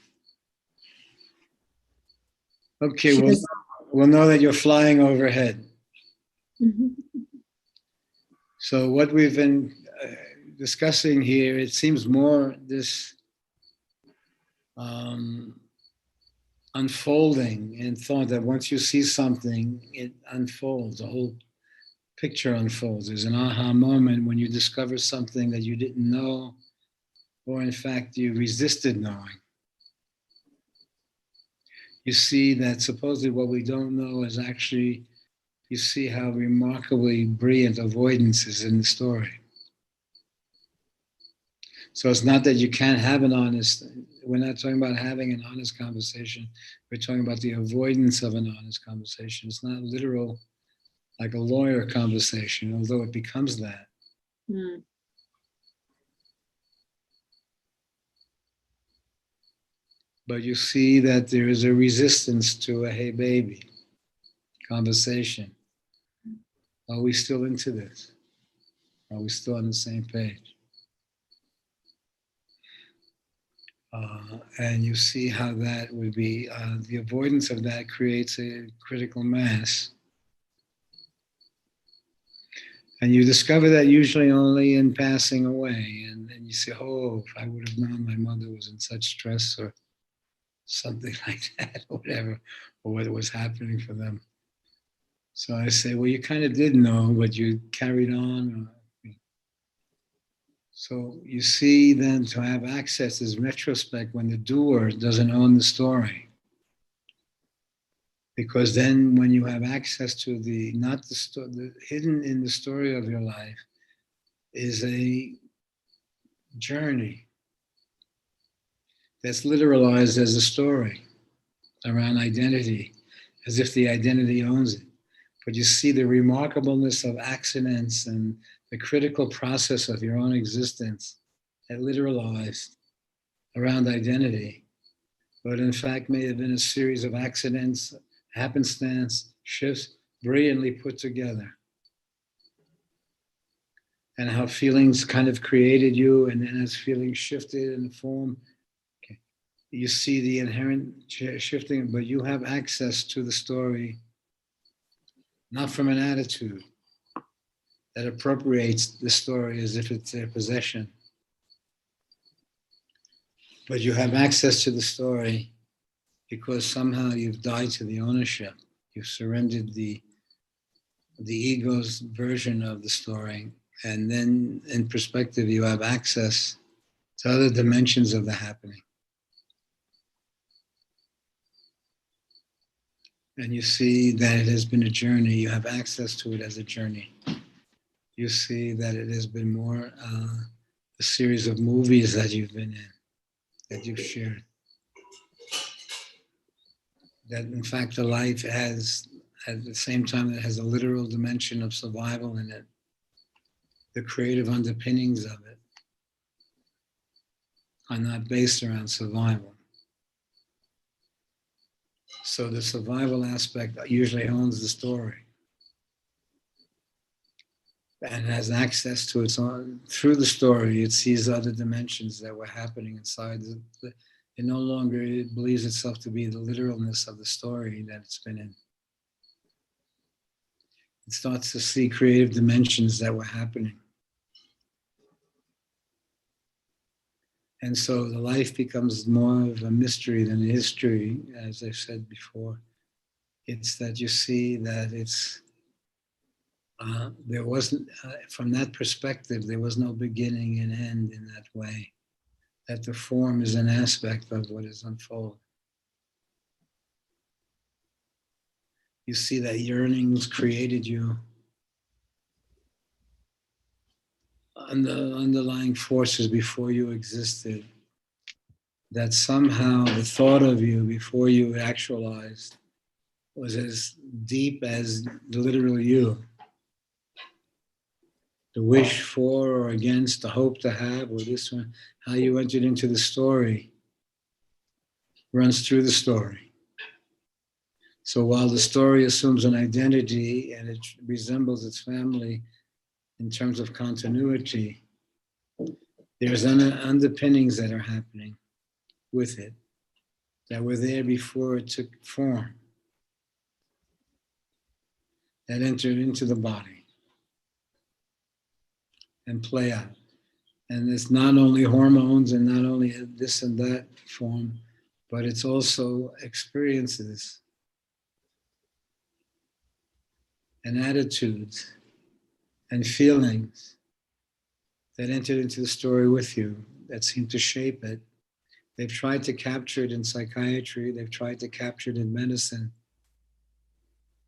Okay, we'll know that you're flying overhead. So what we've been discussing here, it seems more this unfolding and thought that once you see something, it unfolds, the whole picture unfolds. There's an aha moment when you discover something that you didn't know, or in fact you resisted knowing. You see that supposedly what we don't know is actually you see how remarkably brilliant avoidance is in the story. So it's not that you can't have an honest, we're not talking about having an honest conversation. We're talking about the avoidance of an honest conversation. It's not literal, like a lawyer conversation, although it becomes that. Mm. But you see that there is a resistance to a hey baby conversation. Are we still into this? Are we still on the same page? And you see how that would be, the avoidance of that creates a critical mass. And you discover that usually only in passing away. And then you say, oh, if I would have known my mother was in such stress or something like that, or whatever, or what was happening for them. So I say, well, you kind of did know, but you carried on. So you see then to have access is retrospect when the doer doesn't own the story. Because then when you have access to the, not the story, the hidden in the story of your life is a journey that's literalized as a story around identity, as if the identity owns it. But you see the remarkableness of accidents and the critical process of your own existence that literalized around identity, but in fact may have been a series of accidents, happenstance, shifts, brilliantly put together. And how feelings kind of created you, and then as feelings shifted in the form, you see the inherent shifting, but you have access to the story, not from an attitude that appropriates the story as if it's their possession. But you have access to the story because somehow you've died to the ownership. You've surrendered the ego's version of the story. And then in perspective, you have access to other dimensions of the happening. And you see that it has been a journey. You have access to it as a journey. You see that it has been more a series of movies that you've been in, that you've shared. That in fact the life has, at the same time, it has a literal dimension of survival in it. The creative underpinnings of it are not based around survival. So the survival aspect usually owns the story and has access to its own, through the story, it sees other dimensions that were happening inside. It no longer believes itself to be the literalness of the story that it's been in. It starts to see creative dimensions that were happening. And so the life becomes more of a mystery than a history, as I said before. It's that you see that it's, there wasn't, from that perspective, there was no beginning and end in that way. That the form is an aspect of what is unfolding. You see that yearnings created you. The underlying forces before you existed. That somehow the thought of you before you actualized was as deep as the literal you. The wish for or against, the hope to have, or this one, how you entered into the story runs through the story. So while the story assumes an identity and it resembles its family in terms of continuity, there's underpinnings that are happening with it that were there before it took form, that entered into the body and play out. And it's not only hormones and not only this and that form, but it's also experiences and attitudes and feelings that entered into the story with you that seem to shape it. They've tried to capture it in psychiatry, they've tried to capture it in medicine.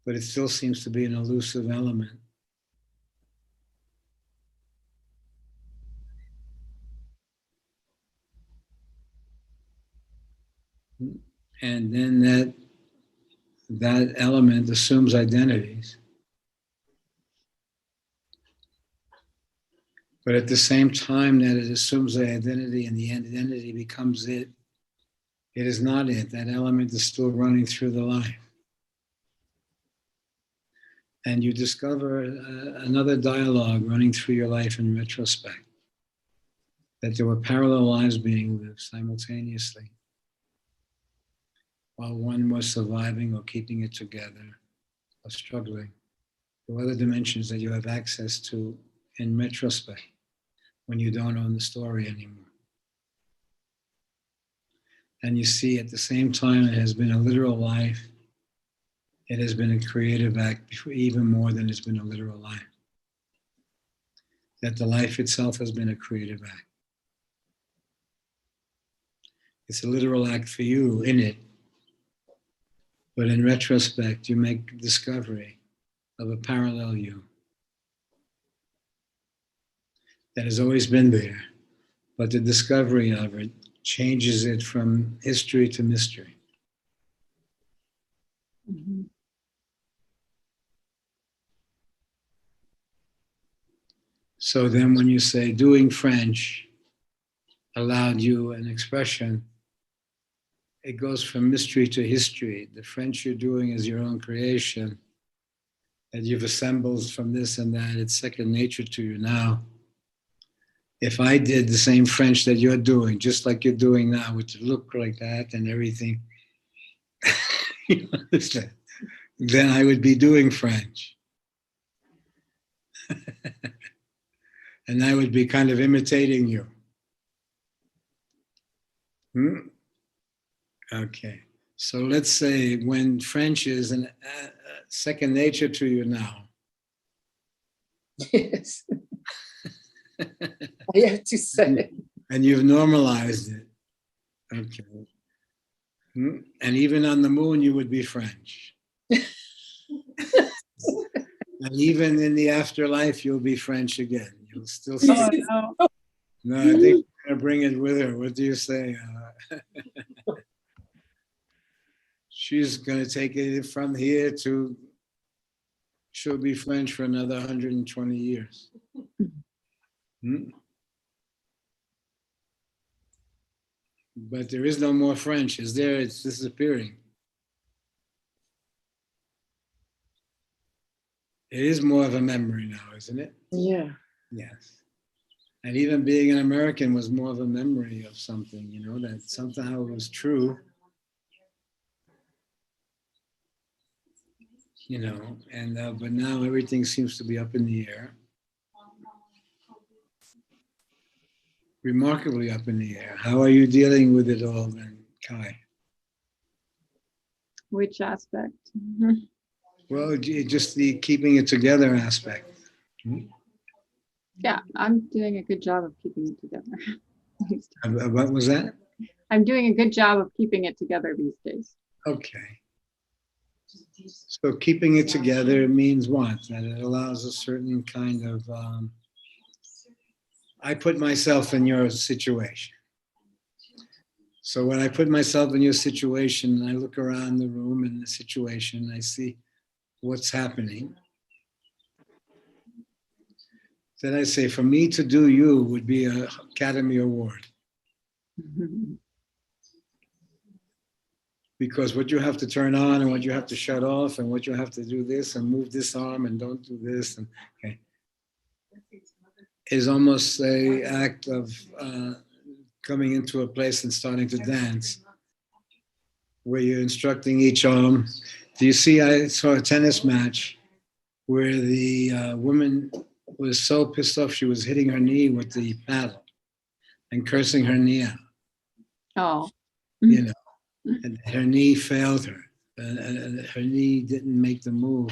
but it still seems to be an elusive element. And then that element assumes identities. But at the same time that it assumes the identity and the identity becomes it, it is not it. That element is still running through the life. And you discover another dialogue running through your life in retrospect, that there were parallel lives being lived simultaneously, while one was surviving or keeping it together or struggling. There are other dimensions that you have access to in retrospect when you don't own the story anymore. And you see at the same time it has been a literal life, it has been a creative act even more than it's been a literal life. That the life itself has been a creative act. It's a literal act for you in it, but in retrospect, you make discovery of a parallel you that has always been there, but the discovery of it changes it from history to mystery. Mm-hmm. So then when you say doing French allowed you an expression, it goes from mystery to history. The French you're doing is your own creation that you've assembled from this and that. It's second nature to you now. If I did the same French that you're doing, just like you're doing now, which look like that and everything, you understand? Then I would be doing French. And I would be kind of imitating you. Okay. So let's say when French is a second nature to you now. Yes. I have to say. And you've normalized it. Okay. And even on the moon, you would be French. And even in the afterlife, you'll be French again. You'll still say, Oh, no. no, I think we're going to bring it with her. What do you say? She's going to take it from here to, she'll be French for another 120 years. But there is no more French, is there? It's disappearing. It is more of a memory now, isn't it? Yeah. Yes. And even being an American was more of a memory of something, you know, that somehow was true. You know, and but now everything seems to be up in the air. Remarkably up in the air. How are you dealing with it all then, Kai? Which aspect? Well, just the keeping it together aspect. Yeah, I'm doing a good job of keeping it together. What was that? I'm doing a good job of keeping it together these days. Okay. So keeping it together means what? That it allows a certain kind of, I put myself in your situation. So when I put myself in your situation, I look around the room and the situation, I see what's happening. Then I say, for me to do you would be an Academy Award. Because what you have to turn on and what you have to shut off and what you have to do this and move this arm and don't do this and okay, is almost an act of coming into a place and starting to dance where you're instructing each arm. Do you see, I saw a tennis match where the woman was so pissed off she was hitting her knee with the paddle and cursing her knee out. Oh. You know. And her knee failed her. And her knee didn't make the move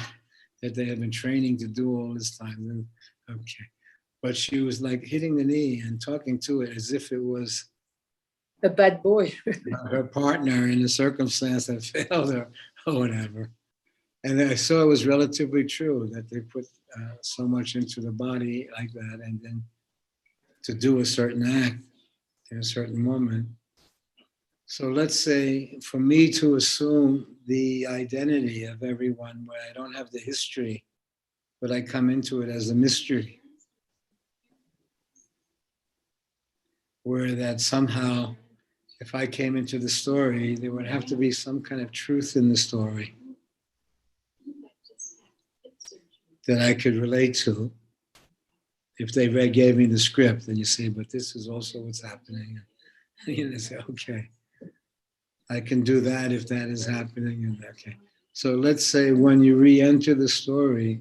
that they had been training to do all this time. Okay. But she was like hitting the knee and talking to it as if it was a bad boy. her partner in a circumstance that failed her or whatever. And I saw it was relatively true that they put so much into the body like that, and then to do a certain act in a certain moment. So let's say for me to assume the identity of everyone where I don't have the history, but I come into it as a mystery, where that somehow, if I came into the story, there would have to be some kind of truth in the story that I could relate to. If they gave me the script, and you say, but this is also what's happening. You say, okay, I can do that if that is happening. And okay. So let's say when you re-enter the story,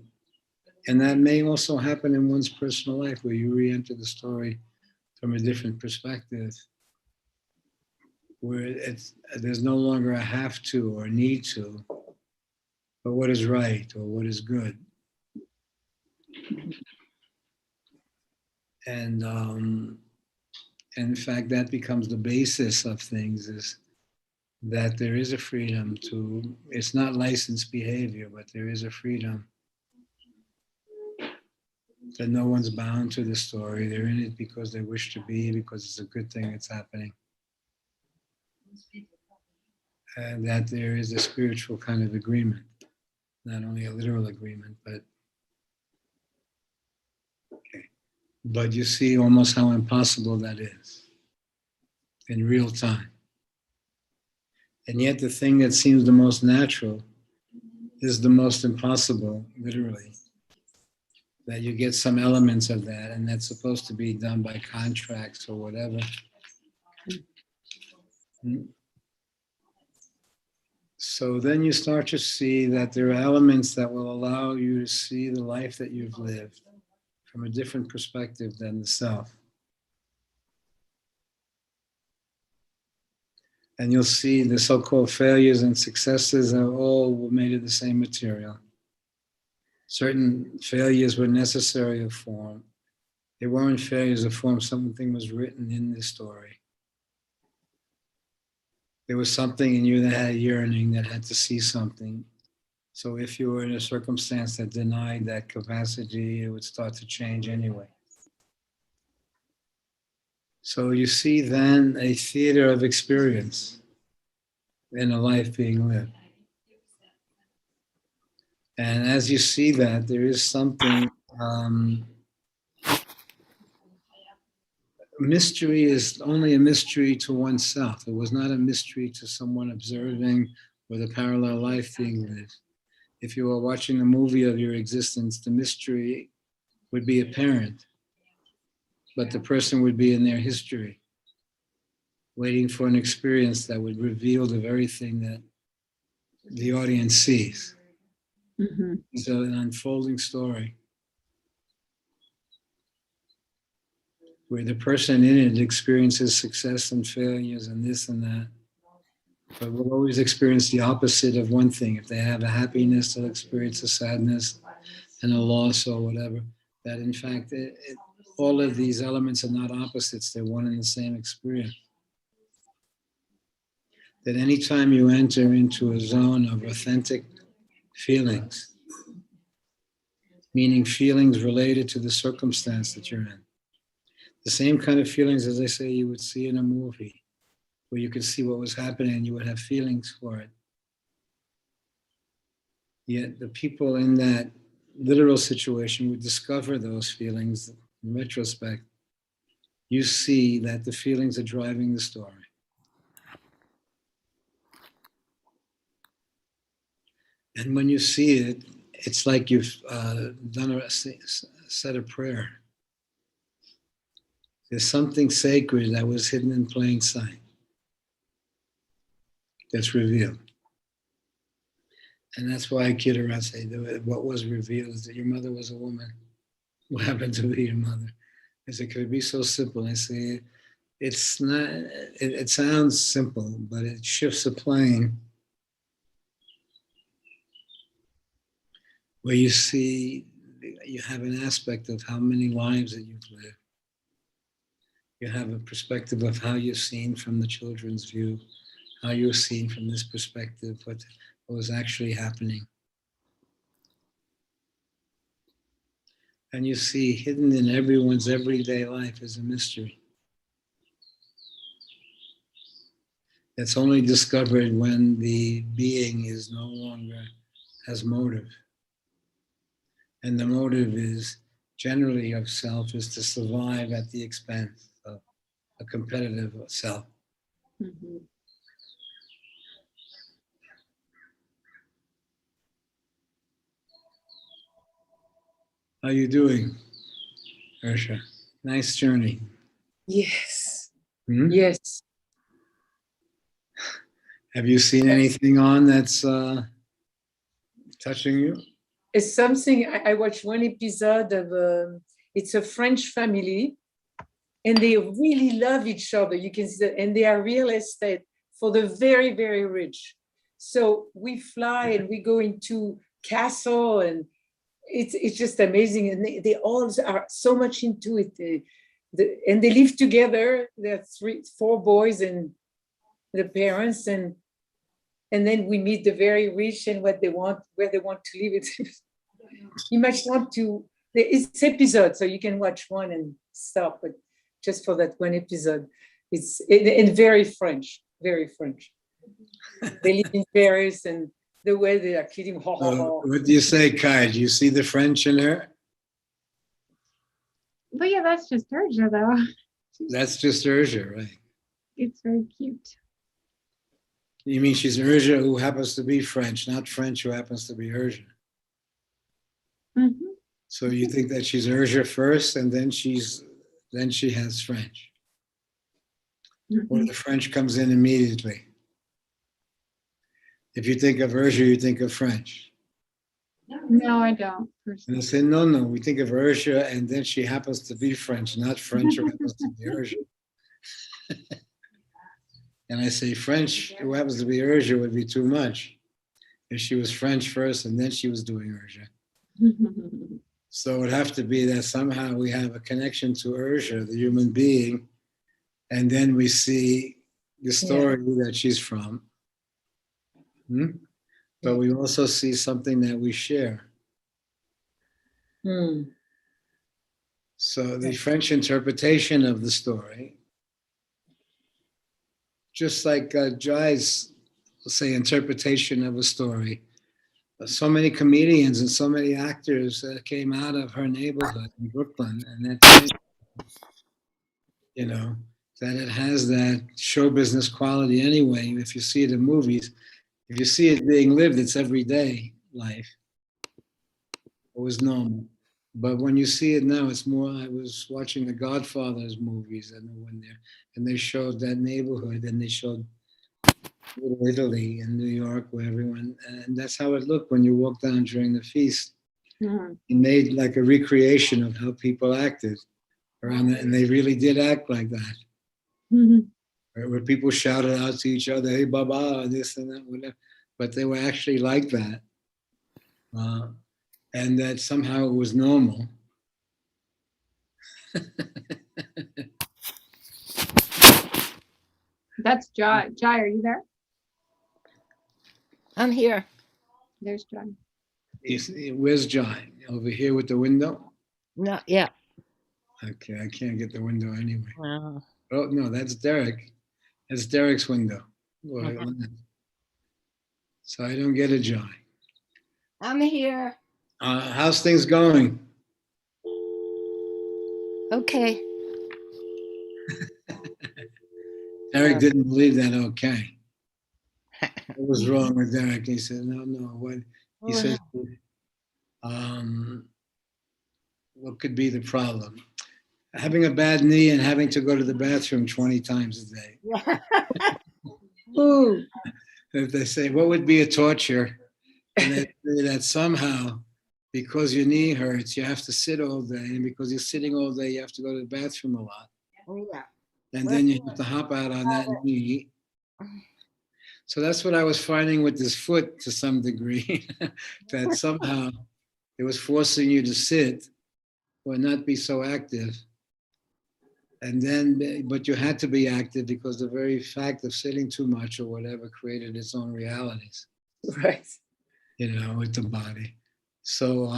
and that may also happen in one's personal life, where you re-enter the story from a different perspective, where there's no longer a have to or need to, but what is right or what is good. And in fact, that becomes the basis of things, is that there is a freedom to, it's not licensed behavior, but there is a freedom that no one's bound to the story. They're in it because they wish to be, because it's a good thing that's happening. And that there is a spiritual kind of agreement, not only a literal agreement, but okay. But you see almost how impossible that is in real time. And yet the thing that seems the most natural is the most impossible, literally. That you get some elements of that, and that's supposed to be done by contracts or whatever. So then you start to see that there are elements that will allow you to see the life that you've lived from a different perspective than the self. And you'll see the so-called failures and successes are all made of the same material. Certain failures were necessary of form. They weren't failures of form. Something was written in this story. There was something in you that had a yearning, that had to see something. So if you were in a circumstance that denied that capacity, it would start to change anyway. So you see then a theater of experience in a life being lived. And as you see that, there is something, mystery is only a mystery to oneself. It was not a mystery to someone observing or the parallel life being lived. If you were watching a movie of your existence, the mystery would be apparent, but the person would be in their history, waiting for an experience that would reveal the very thing that the audience sees. Mm-hmm. So an unfolding story where the person in it experiences success and failures and this and that, but will always experience the opposite of one thing. If they have a happiness, they'll experience a sadness and a loss or whatever. That in fact, all of these elements are not opposites, they're one and the same experience. That anytime you enter into a zone of authentic feelings, meaning feelings related to the circumstance that you're in, the same kind of feelings, as I say, you would see in a movie, where you could see what was happening and you would have feelings for it. Yet the people in that literal situation would discover those feelings in retrospect. You see that the feelings are driving the story. And when you see it, it's like you've done said a prayer. There's something sacred that was hidden in plain sight that's revealed. And that's why I kid around and say that what was revealed is that your mother was a woman who happened to be your mother. I say, could it be so simple? I say, it's not, it sounds simple, but it shifts a plane where you see, you have an aspect of how many lives that you've lived. You have a perspective of how you're seen from the children's view, how you're seen from this perspective, what was actually happening. And you see hidden in everyone's everyday life is a mystery. It's only discovered when the being is no longer has motive. And the motive is generally of self is to survive at the expense of a competitive self. Mm-hmm. How you doing, Ursha? Nice journey. Yes. Hmm? Yes. Have you seen anything on that's touching you? It's something I watched one episode of. It's a French family, and they really love each other. You can see that, and they are real estate for the very, very rich. So we fly and we go into Castro, and it's just amazing. And they all are so much into it. And they live together. There are 4 boys and the parents, and then we meet the very rich and what they want, where they want to live. You might want to. It's episode, so you can watch one and stop. But just for that one episode, it's and very French, very French. They live in Paris, and the way they are kidding. Ho, ho, ho. What do you say, Kai? Do you see the French in her? But yeah, that's just Urja though. That's just Ursha, right? It's very cute. You mean she's Ursha who happens to be French, not French who happens to be Ursha? Mm-hmm. So you think that she's Ursha first, and then she has French, Mm-hmm. or the French comes in immediately. If you think of Ursha, you think of French. No, I don't. And I say, no, we think of Ursha, and then she happens to be French, not French who happens to be Ursha. And I say French who happens to be Ursha would be too much. If she was French first and then she was doing Ursha. So it would have to be that somehow we have a connection to Ursha, the human being, and then we see the story that she's from. But we also see something that we share. So the French interpretation of the story, just like Jai's, say, interpretation of a story, so many comedians and so many actors came out of her neighborhood in Brooklyn, and that's, you know, that it has that show business quality anyway. If you see it in movies, if you see it being lived, it's everyday life. It was normal. But when you see it now, it's more. I was watching the Godfather's movies, and they showed that neighborhood, and they showed Little Italy in New York, where everyone, and that's how it looked when you walked down during the feast. Mm-hmm. It made like a recreation of how people acted around it, and they really did act like that. Mm-hmm. Where people shouted out to each other, "Hey, Baba," this and that, whatever. But they were actually like that. And that somehow it was normal. That's Jai. Jai, are you there? I'm here. There's Jai. Where's John? Over here with the window? No, yeah. Okay, I can't get the window anyway. Uh, Oh, no, that's Derek. That's Derek's window. So I don't get a John. I'm here. How's things going? Okay. Derek didn't believe that. Okay. What was wrong with Derek? He said, no. What? He said, what could be the problem? Having a bad knee and having to go to the bathroom 20 times a day. Ooh. If they say, what would be a torture? And they say that somehow, because your knee hurts, you have to sit all day. And because you're sitting all day, you have to go to the bathroom a lot. Yeah. And then you have to hop out on that knee. So that's what I was finding with this foot to some degree, that somehow it was forcing you to sit or not be so active. And then, but you had to be active because the very fact of sitting too much or whatever created its own realities, Right. with the body. So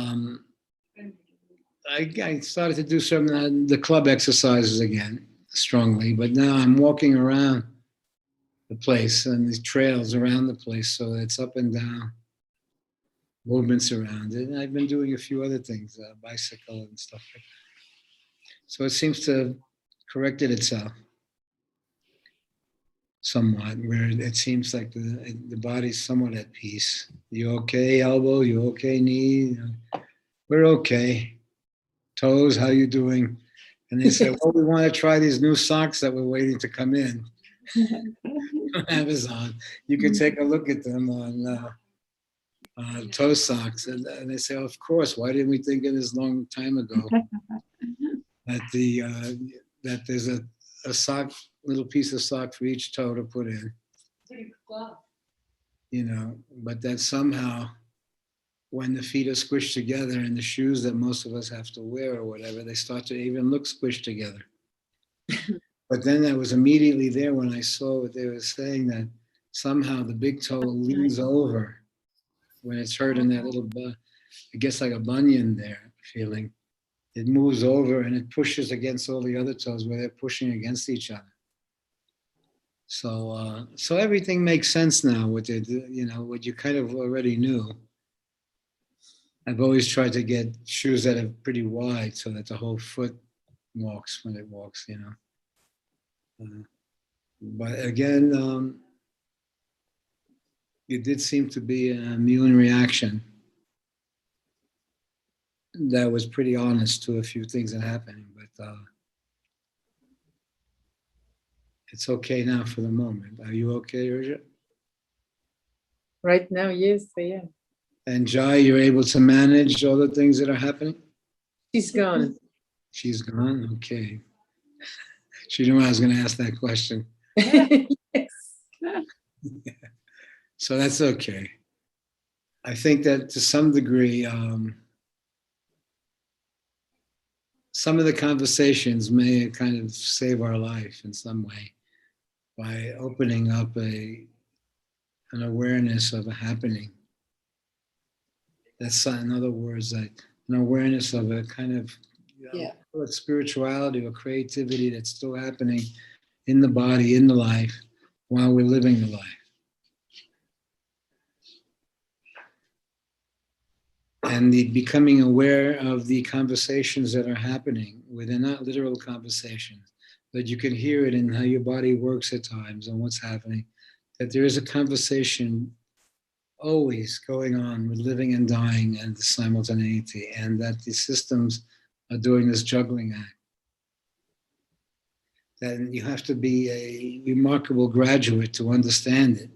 I started to do some of the club exercises again strongly, but now I'm walking around the place and these trails around the place, so it's up and down movements around it. And I've been doing a few other things, bicycle and stuff like that. So it seems to have corrected itself somewhat, where it seems like the body's somewhat at peace. You okay, elbow? You okay, knee? We're okay. Toes, how you doing? And they say, well, we want to try these new socks that we're waiting to come in on Amazon. You can take a look at them on toe socks. And they say, of course, why didn't we think of this long time ago? That there's a sock, little piece of sock for each toe to put in. But that somehow when the feet are squished together in the shoes that most of us have to wear or whatever, they start to even look squished together. But then that was immediately there when I saw what they were saying, that somehow the big toe leans over when it's hurt in that little, I guess like a bunion there feeling. It moves over and it pushes against all the other toes where they're pushing against each other. So everything makes sense now with it, what you kind of already knew. I've always tried to get shoes that are pretty wide so that the whole foot walks when it walks, but again, it did seem to be an immune reaction that was pretty honest to a few things that happened, but it's okay now for the moment. Are you okay, Urja? Right now, yes, I am. And Jai, you're able to manage all the things that are happening? She's gone. She's gone? Okay. She knew I was going to ask that question. Yes. So that's okay. I think that to some degree, some of the conversations may kind of save our life in some way by opening up an awareness of a happening. That's, in other words, like an awareness of a kind of spirituality or creativity that's still happening in the body, in the life, while we're living the life. And the becoming aware of the conversations that are happening, where they're not literal conversations, but you can hear it in how your body works at times and what's happening, that there is a conversation always going on with living and dying and the simultaneity, and that the systems are doing this juggling act. That you have to be a remarkable graduate to understand it,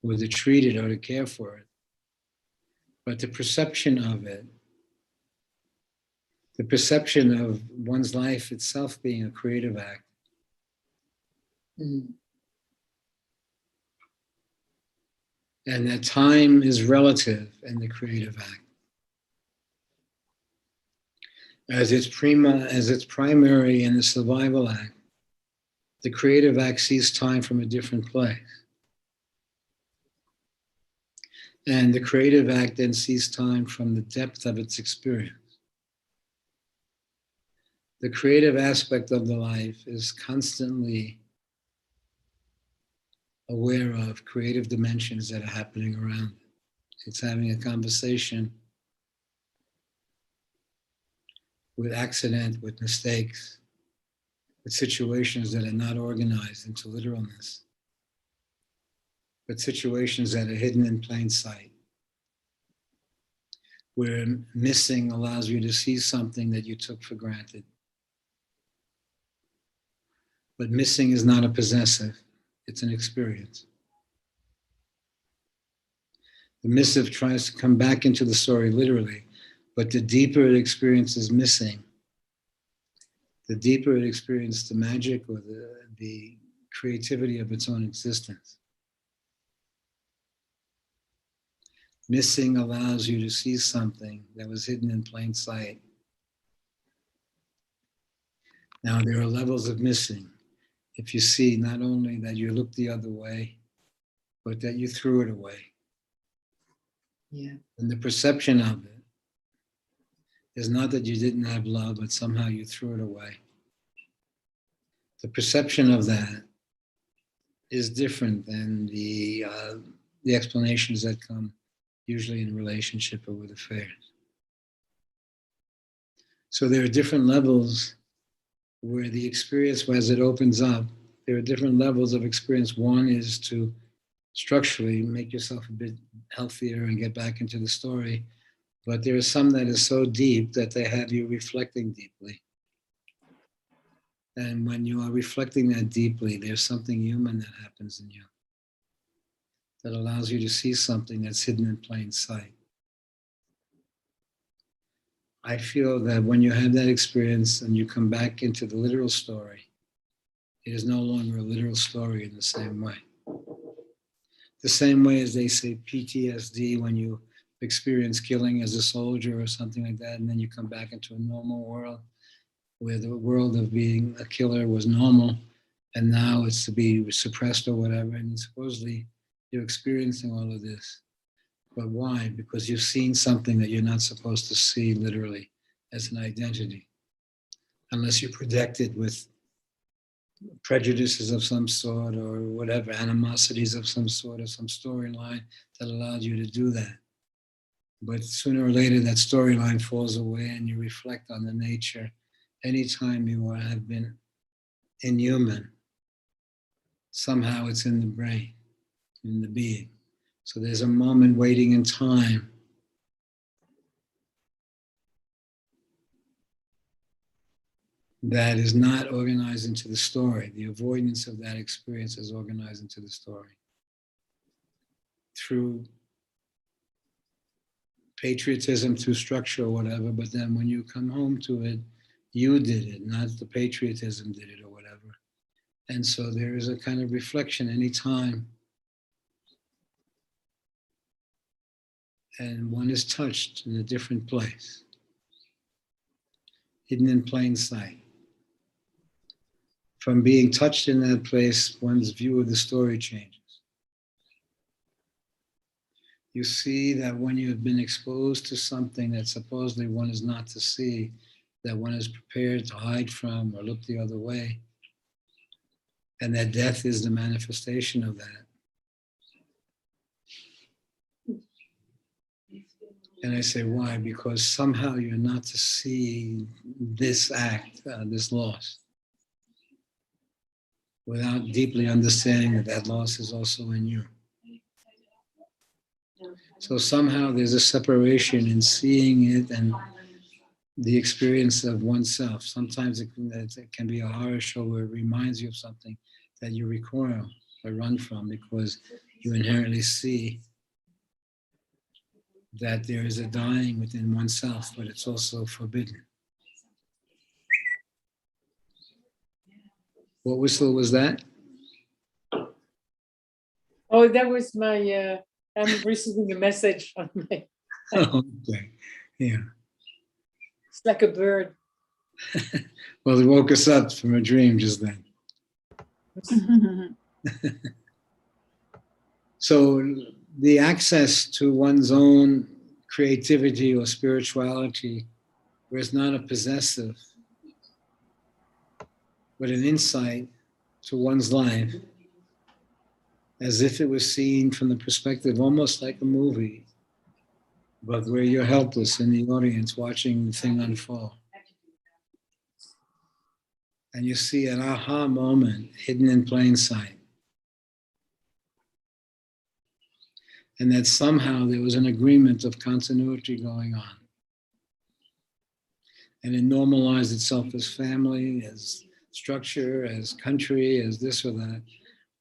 or to treat it, or to care for it. But the perception of it, the perception of one's life itself being a creative act, and that time is relative in the creative act. As its primary in the survival act, the creative act sees time from a different place. And the creative act then sees time from the depth of its experience. The creative aspect of the life is constantly aware of creative dimensions that are happening around it. It's having a conversation with accident, with mistakes, with situations that are not organized into literalness, but situations that are hidden in plain sight, where missing allows you to see something that you took for granted. But missing is not a possessive, it's an experience. The missive tries to come back into the story literally, but the deeper it experiences missing, the deeper it experiences the magic or the creativity of its own existence. Missing allows you to see something that was hidden in plain sight. Now, there are levels of missing. If you see not only that you looked the other way, but that you threw it away. Yeah. And the perception of it is not that you didn't have love, but somehow you threw it away. The perception of that is different than the explanations that come usually in relationship or with affairs. So there are different levels where the experience, as it opens up, there are different levels of experience. One is to structurally make yourself a bit healthier and get back into the story. But there is some that is so deep that they have you reflecting deeply. And when you are reflecting that deeply, there's something human that happens in you that allows you to see something that's hidden in plain sight. I feel that when you have that experience and you come back into the literal story, it is no longer a literal story in the same way. The same way as they say PTSD when you experience killing as a soldier or something like that, and then you come back into a normal world where the world of being a killer was normal, and now it's to be suppressed or whatever, and supposedly you're experiencing all of this. But why? Because you've seen something that you're not supposed to see literally as an identity, unless you protect it with prejudices of some sort or whatever, animosities of some sort or some storyline that allowed you to do that. But sooner or later, that storyline falls away and you reflect on the nature. Anytime you have been inhuman, somehow it's in the brain, in the being. So there's a moment waiting in time that is not organized into the story. The avoidance of that experience is organized into the story through patriotism, through structure or whatever, but then when you come home to it, you did it, not the patriotism did it or whatever. And so there is a kind of reflection anytime and one is touched in a different place, hidden in plain sight. From being touched in that place, one's view of the story changes. You see that when you have been exposed to something that supposedly one is not to see, that one is prepared to hide from or look the other way, and that death is the manifestation of that. And I say, why? Because somehow you're not to see this act, this loss, without deeply understanding that that loss is also in you. So somehow there's a separation in seeing it and the experience of oneself. Sometimes it can be a horror show where it reminds you of something that you recoil or run from because you inherently see that there is a dying within oneself, but it's also forbidden. What whistle was that? Oh, that was my, I'm receiving a message on my, Oh, okay, yeah. it's like a bird. Well, it woke us up from a dream just then. So the access to one's own creativity or spirituality, where it's not a possessive, but an insight to one's life, as if it was seen from the perspective almost like a movie, but where you're helpless in the audience watching the thing unfold. And you see an aha moment hidden in plain sight. And that somehow there was an agreement of continuity going on. And it normalized itself as family, as structure, as country, as this or that,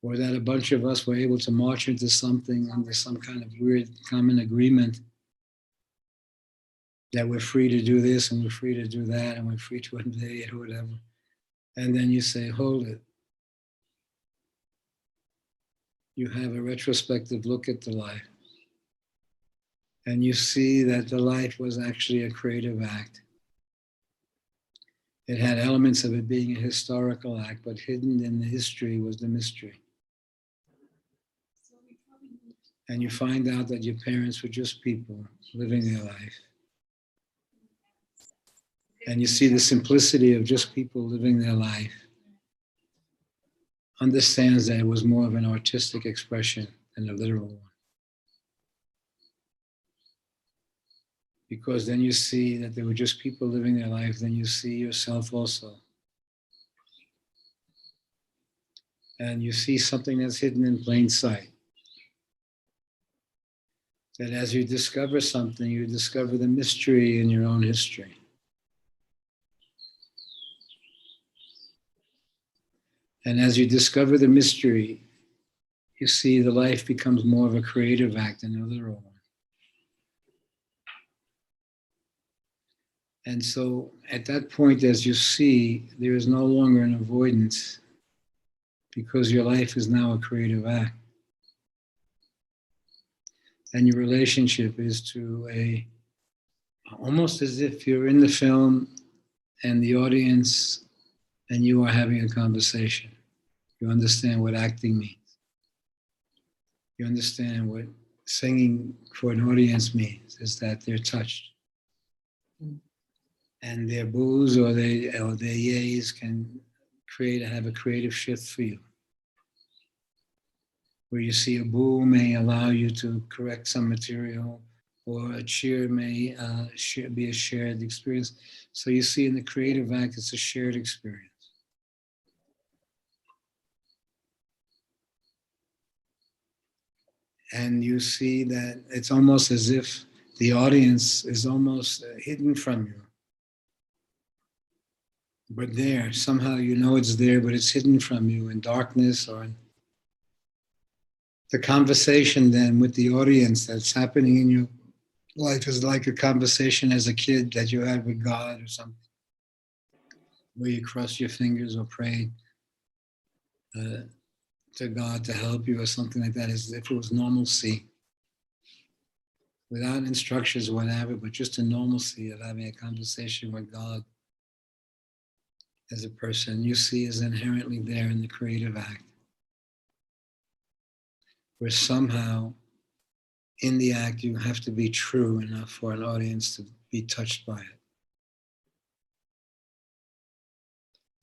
or that a bunch of us were able to march into something under some kind of weird common agreement that we're free to do this and we're free to do that and we're free to invade or whatever. And then you say, hold it. You have a retrospective look at the life. And you see that the life was actually a creative act. It had elements of it being a historical act, but hidden in the history was the mystery. And you find out that your parents were just people living their life. And you see the simplicity of just people living their life, understands that it was more of an artistic expression than a literal one. Because then you see that they were just people living their life, then you see yourself also. And you see something that's hidden in plain sight. That as you discover something, you discover the mystery in your own history. And as you discover the mystery, you see the life becomes more of a creative act than a literal one. And so at that point, as you see, there is no longer an avoidance because your life is now a creative act. And your relationship is to almost as if you're in the film and the audience and you are having a conversation. You understand what acting means. You understand what singing for an audience means, is that they're touched. And their boos or their yays can have a creative shift for you. Where you see a boo may allow you to correct some material, or a cheer may be a shared experience. So you see in the creative act, it's a shared experience. And you see that it's almost as if the audience is almost hidden from you. But there, somehow you know it's there, but it's hidden from you in darkness or in the conversation then with the audience that's happening in your life is like a conversation as a kid that you had with God or something, where you crossed your fingers or prayed to God to help you or something like that, as if it was normalcy, without instructions or whatever, but just a normalcy of having a conversation with God as a person you see is inherently there in the creative act. Where somehow in the act you have to be true enough for an audience to be touched by it.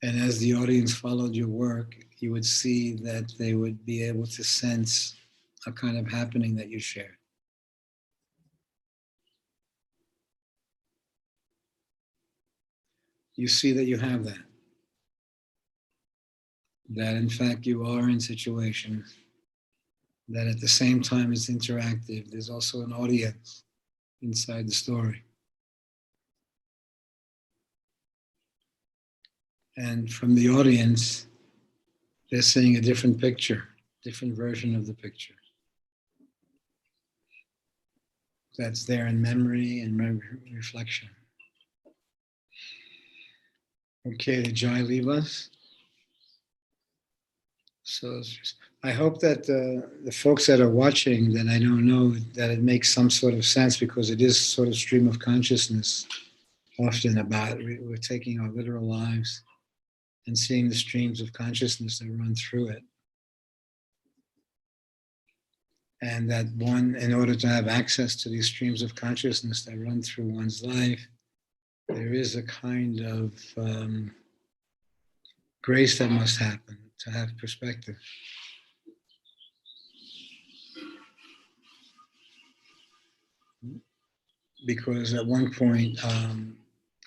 And as the audience followed your work, you would see that they would be able to sense a kind of happening that you shared. You see that you have that. That in fact you are in situations that at the same time it's interactive, there's also an audience inside the story. And from the audience, they're seeing a different picture, different version of the picture. That's there in memory and reflection. Okay, did Jai leave us? So I hope that the folks that are watching, that I don't know, that it makes some sort of sense, because it is sort of stream of consciousness often about, we're taking our literal lives and seeing the streams of consciousness that run through it. And that one, in order to have access to these streams of consciousness that run through one's life, there is a kind of grace that must happen to have perspective. Because at one point,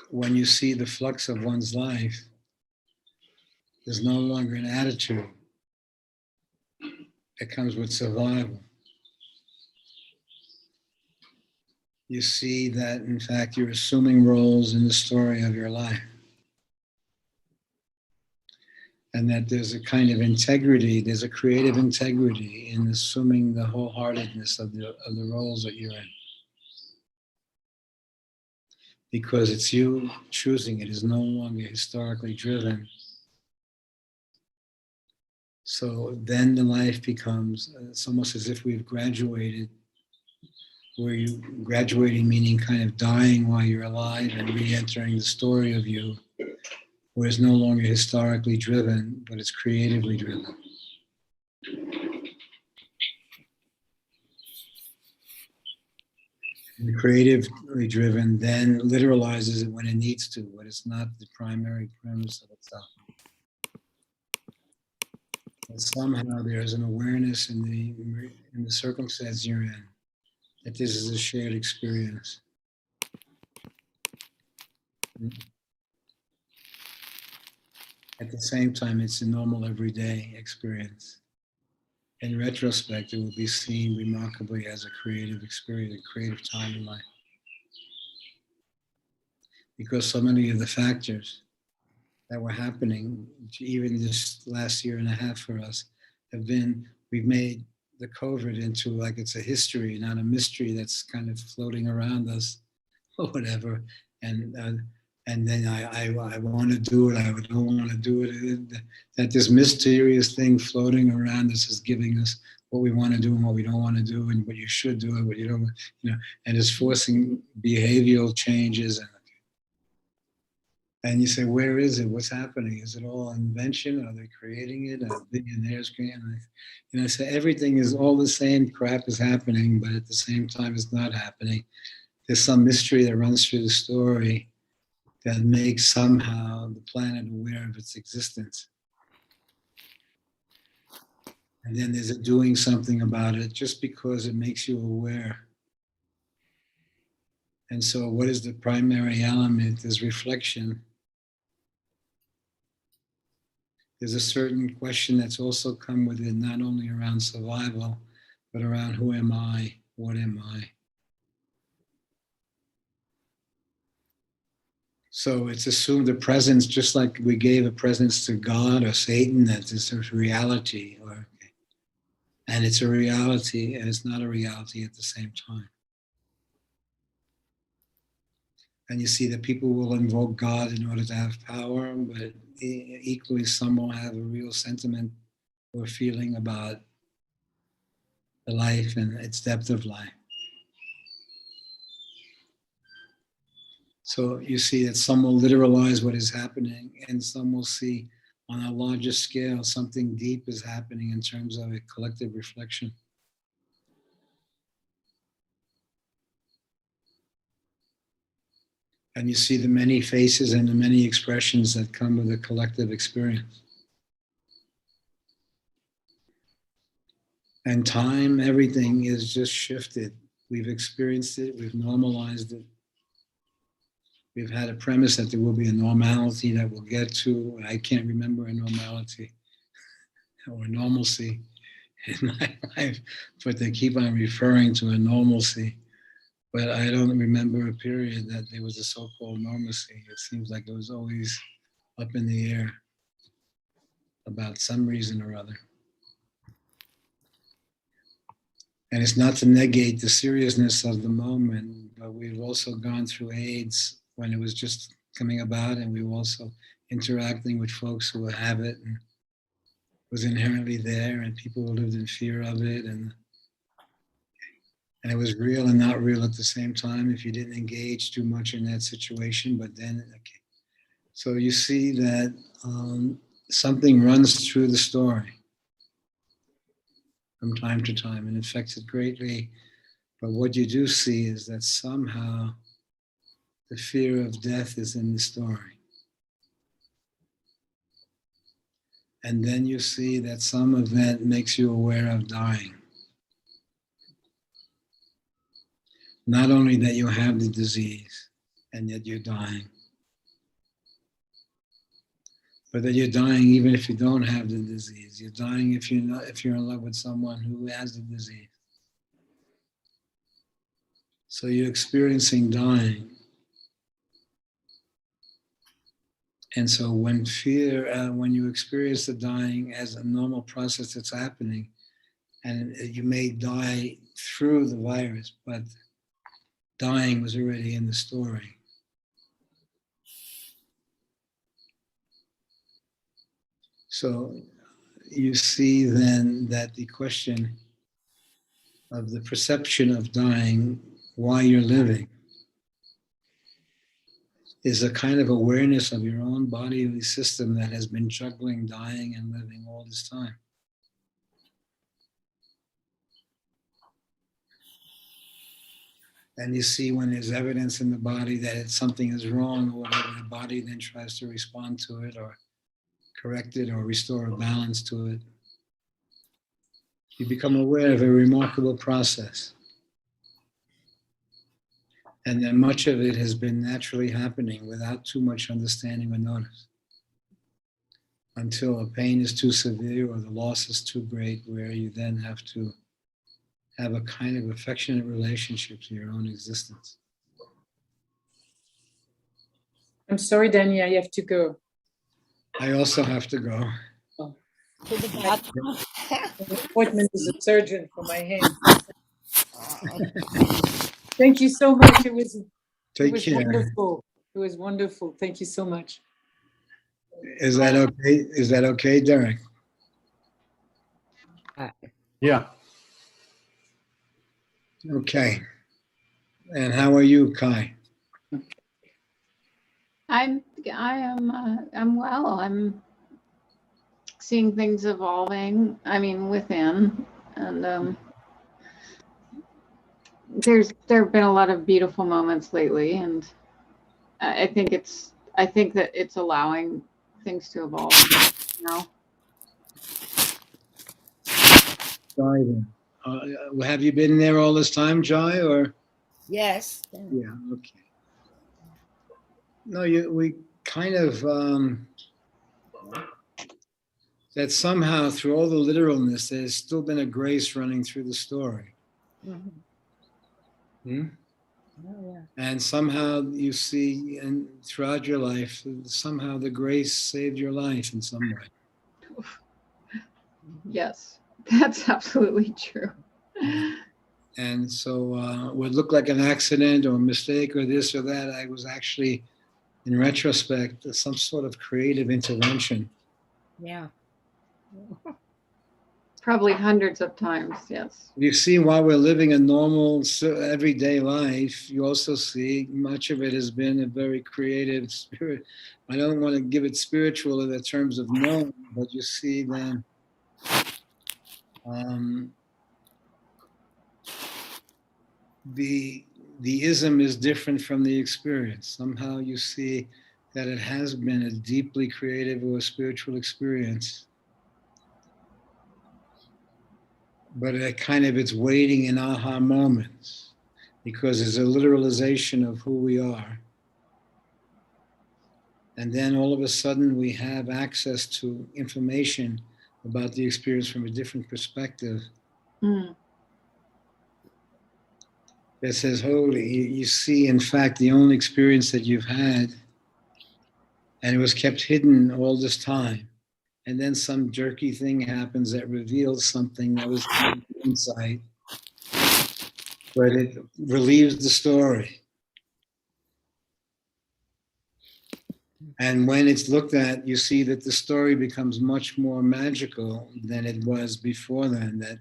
when you see the flux of one's life, there's no longer an attitude. It comes with survival. You see that, in fact, you're assuming roles in the story of your life. And that there's a kind of integrity, there's a creative integrity in assuming the wholeheartedness of the roles that you're in. Because it's you choosing it, is no longer historically driven. So then the life becomes, it's almost as if we've graduated, where you, graduating meaning kind of dying while you're alive and re-entering the story of you, where it's no longer historically driven, but it's creatively driven. And creatively driven then literalizes it when it needs to, but it's not the primary premise of itself. But somehow there's an awareness in the circumstance you're in that this is a shared experience. At the same time, it's a normal everyday experience. In retrospect, it will be seen remarkably as a creative experience, a creative time in life. Because so many of the factors that were happening, even this last year and a half for us, have been, we've made the COVID into like it's a history, not a mystery that's kind of floating around us or whatever. And then I want to do it, I don't want to do it. That this mysterious thing floating around us is giving us what we want to do and what we don't want to do, and what you should do and what you don't, and is forcing behavioral changes. And you say, where is it? What's happening? Is it all invention? Are they creating it? Are billionaires creating it? I say everything is all the same crap is happening, but at the same time, it's not happening. There's some mystery that runs through the story that makes somehow the planet aware of its existence. And then there's a doing something about it just because it makes you aware. And so what is the primary element is reflection. There's a certain question that's also come with it, not only around survival, but around who am I? What am I? So it's assumed a presence, just like we gave a presence to God or Satan, that is a reality, and it's a reality, and it's not a reality at the same time. And you see that people will invoke God in order to have power, but equally some will have a real sentiment or feeling about the life and its depth of life. So you see that some will literalize what is happening, and some will see on a larger scale something deep is happening in terms of a collective reflection. And you see the many faces and the many expressions that come with a collective experience. And time, everything is just shifted. We've experienced it, we've normalized it. We've had a premise that there will be a normality that we'll get to. I can't remember a normality or normalcy in my life, but they keep on referring to a normalcy. But I don't remember a period that there was a so-called normalcy. It seems like it was always up in the air about some reason or other. And it's not to negate the seriousness of the moment, but we've also gone through AIDS when it was just coming about, and we were also interacting with folks who have it and was inherently there, and people who lived in fear of it, and it was real and not real at the same time if you didn't engage too much in that situation. But then, okay. So you see that something runs through the story from time to time and affects it greatly. But what you do see is that somehow the fear of death is in the story. And then you see that some event makes you aware of dying. Not only that you have the disease and yet you're dying, but that you're dying even if you don't have the disease. You're dying if you're in love with someone who has the disease. So you're experiencing dying. And so when when you experience the dying as a normal process that's happening, and you may die through the virus, but dying was already in the story. So you see then that the question of the perception of dying while you're living is a kind of awareness of your own bodily system that has been juggling dying and living all this time. And you see when there's evidence in the body that something is wrong or whatever, the body then tries to respond to it or correct it or restore a balance to it. You become aware of a remarkable process. And then much of it has been naturally happening without too much understanding or notice. Until a pain is too severe or the loss is too great, where you then have to have a kind of affectionate relationship to your own existence. I'm sorry, Danny, I have to go. I also have to go. To the bathroom. An appointment with a surgeon for my hand. Thank you so much. It was Take care. wonderful. It was wonderful. Thank you so much. Is that okay? Is that okay, Derek? Yeah. Okay. And how are you, Kai? I'm well. I'm seeing things evolving. I mean, within, and there have been a lot of beautiful moments lately, and I think that it's allowing things to evolve now. Jai, then. Have you been there all this time, Jai, or? Yes. Yeah, okay. No, we kind of, that somehow through all the literalness, there's still been a grace running through the story. Mhm. Hmm? Oh, yeah. And somehow you see, and throughout your life, somehow the grace saved your life in some way. Yes, that's absolutely true. And so what looked like an accident or a mistake or this or that, I was actually, in retrospect, some sort of creative intervention. Yeah. Probably hundreds of times, yes. You see, while we're living a normal, everyday life, you also see much of it has been a very creative spirit. I don't want to give it spiritual in the terms of knowing, but you see then the ism is different from the experience. Somehow you see that it has been a deeply creative or spiritual experience. But it's waiting in aha moments because it's a literalization of who we are. And then all of a sudden we have access to information about the experience from a different perspective. Mm. That says, holy, you see, in fact, the only experience that you've had, and it was kept hidden all this time. And then some jerky thing happens that reveals something that was inside, but it relieves the story. And when it's looked at, you see that the story becomes much more magical than it was before then. That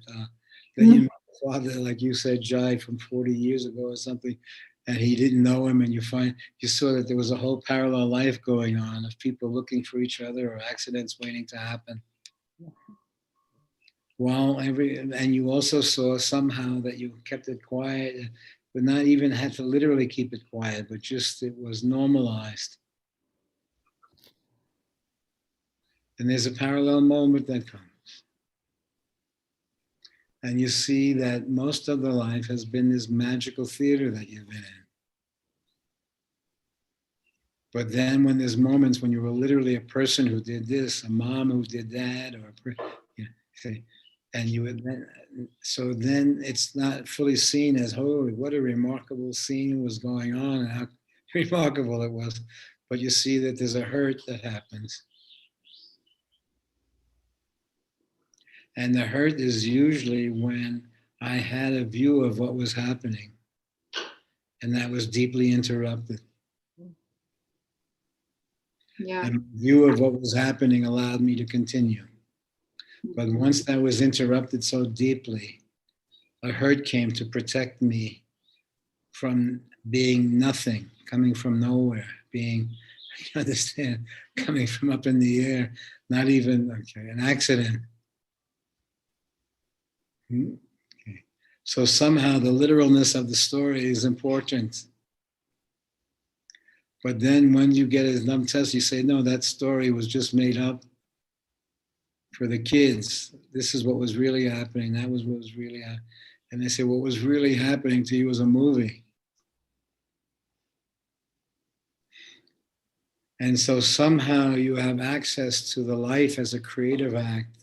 your father, like you said, Jai, from 40 years ago or something, and he didn't know him, and you saw that there was a whole parallel life going on of people looking for each other or accidents waiting to happen. And you also saw somehow that you kept it quiet, but not even had to literally keep it quiet, but just it was normalized. And there's a parallel moment that comes. And you see that most of the life has been this magical theater that you've been in. But then when there's moments when you were literally a person who did this, a mom who did that, or and you would then, so then it's not fully seen as, holy, what a remarkable scene was going on and how remarkable it was. But you see that there's a hurt that happens. And the hurt is usually when I had a view of what was happening, and that was deeply interrupted. Yeah. And the view of what was happening allowed me to continue. But once that was interrupted so deeply, a hurt came to protect me from being nothing, coming from nowhere, being, you understand, coming from up in the air, not even, an accident. Okay. So somehow the literalness of the story is important. But then when you get a numb test, you say, no, that story was just made up for the kids. This is what was really happening. That was what was really happening. And they say, what was really happening to you was a movie. And so somehow you have access to the life as a creative act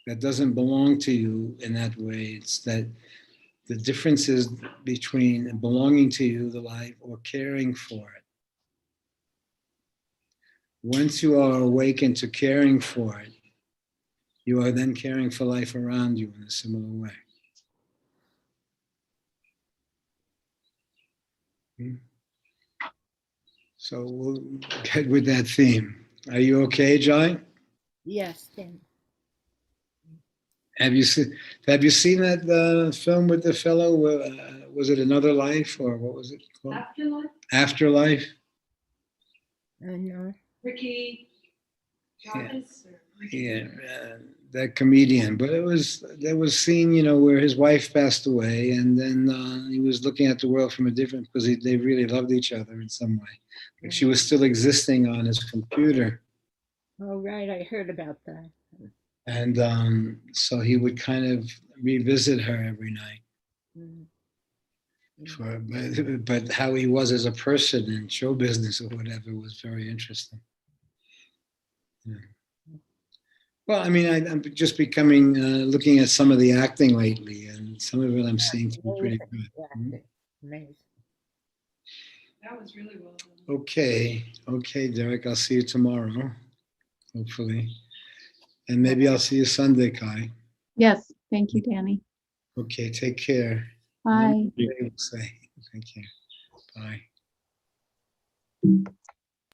that doesn't belong to you in that way. It's that the difference is between belonging to you, the life, or caring for it. Once you are awakened to caring for it, you are then caring for life around you in a similar way. So we'll get with that theme. Are you okay, Jai? Yes. Then. Have you seen that film with the fellow? Was it Another Life, or what was it called? Afterlife, Afterlife. No. Ricky Jarvis or Ricky. Yeah, that comedian. But there was scene, where his wife passed away, and then he was looking at the world from a different, because they really loved each other in some way. But she was still existing on his computer. Oh, right. I heard about that. And so he would kind of revisit her every night. But how he was as a person in show business or whatever was very interesting. Yeah. Well, I mean, I'm just becoming, looking at some of the acting lately, and some of it I'm seeing to be pretty good. Amazing. That was really well done. Okay, Derek, I'll see you tomorrow, hopefully. And maybe I'll see you Sunday, Kai. Yes, thank you, Danny. Okay, take care. Bye. We'll say. Thank you. Bye.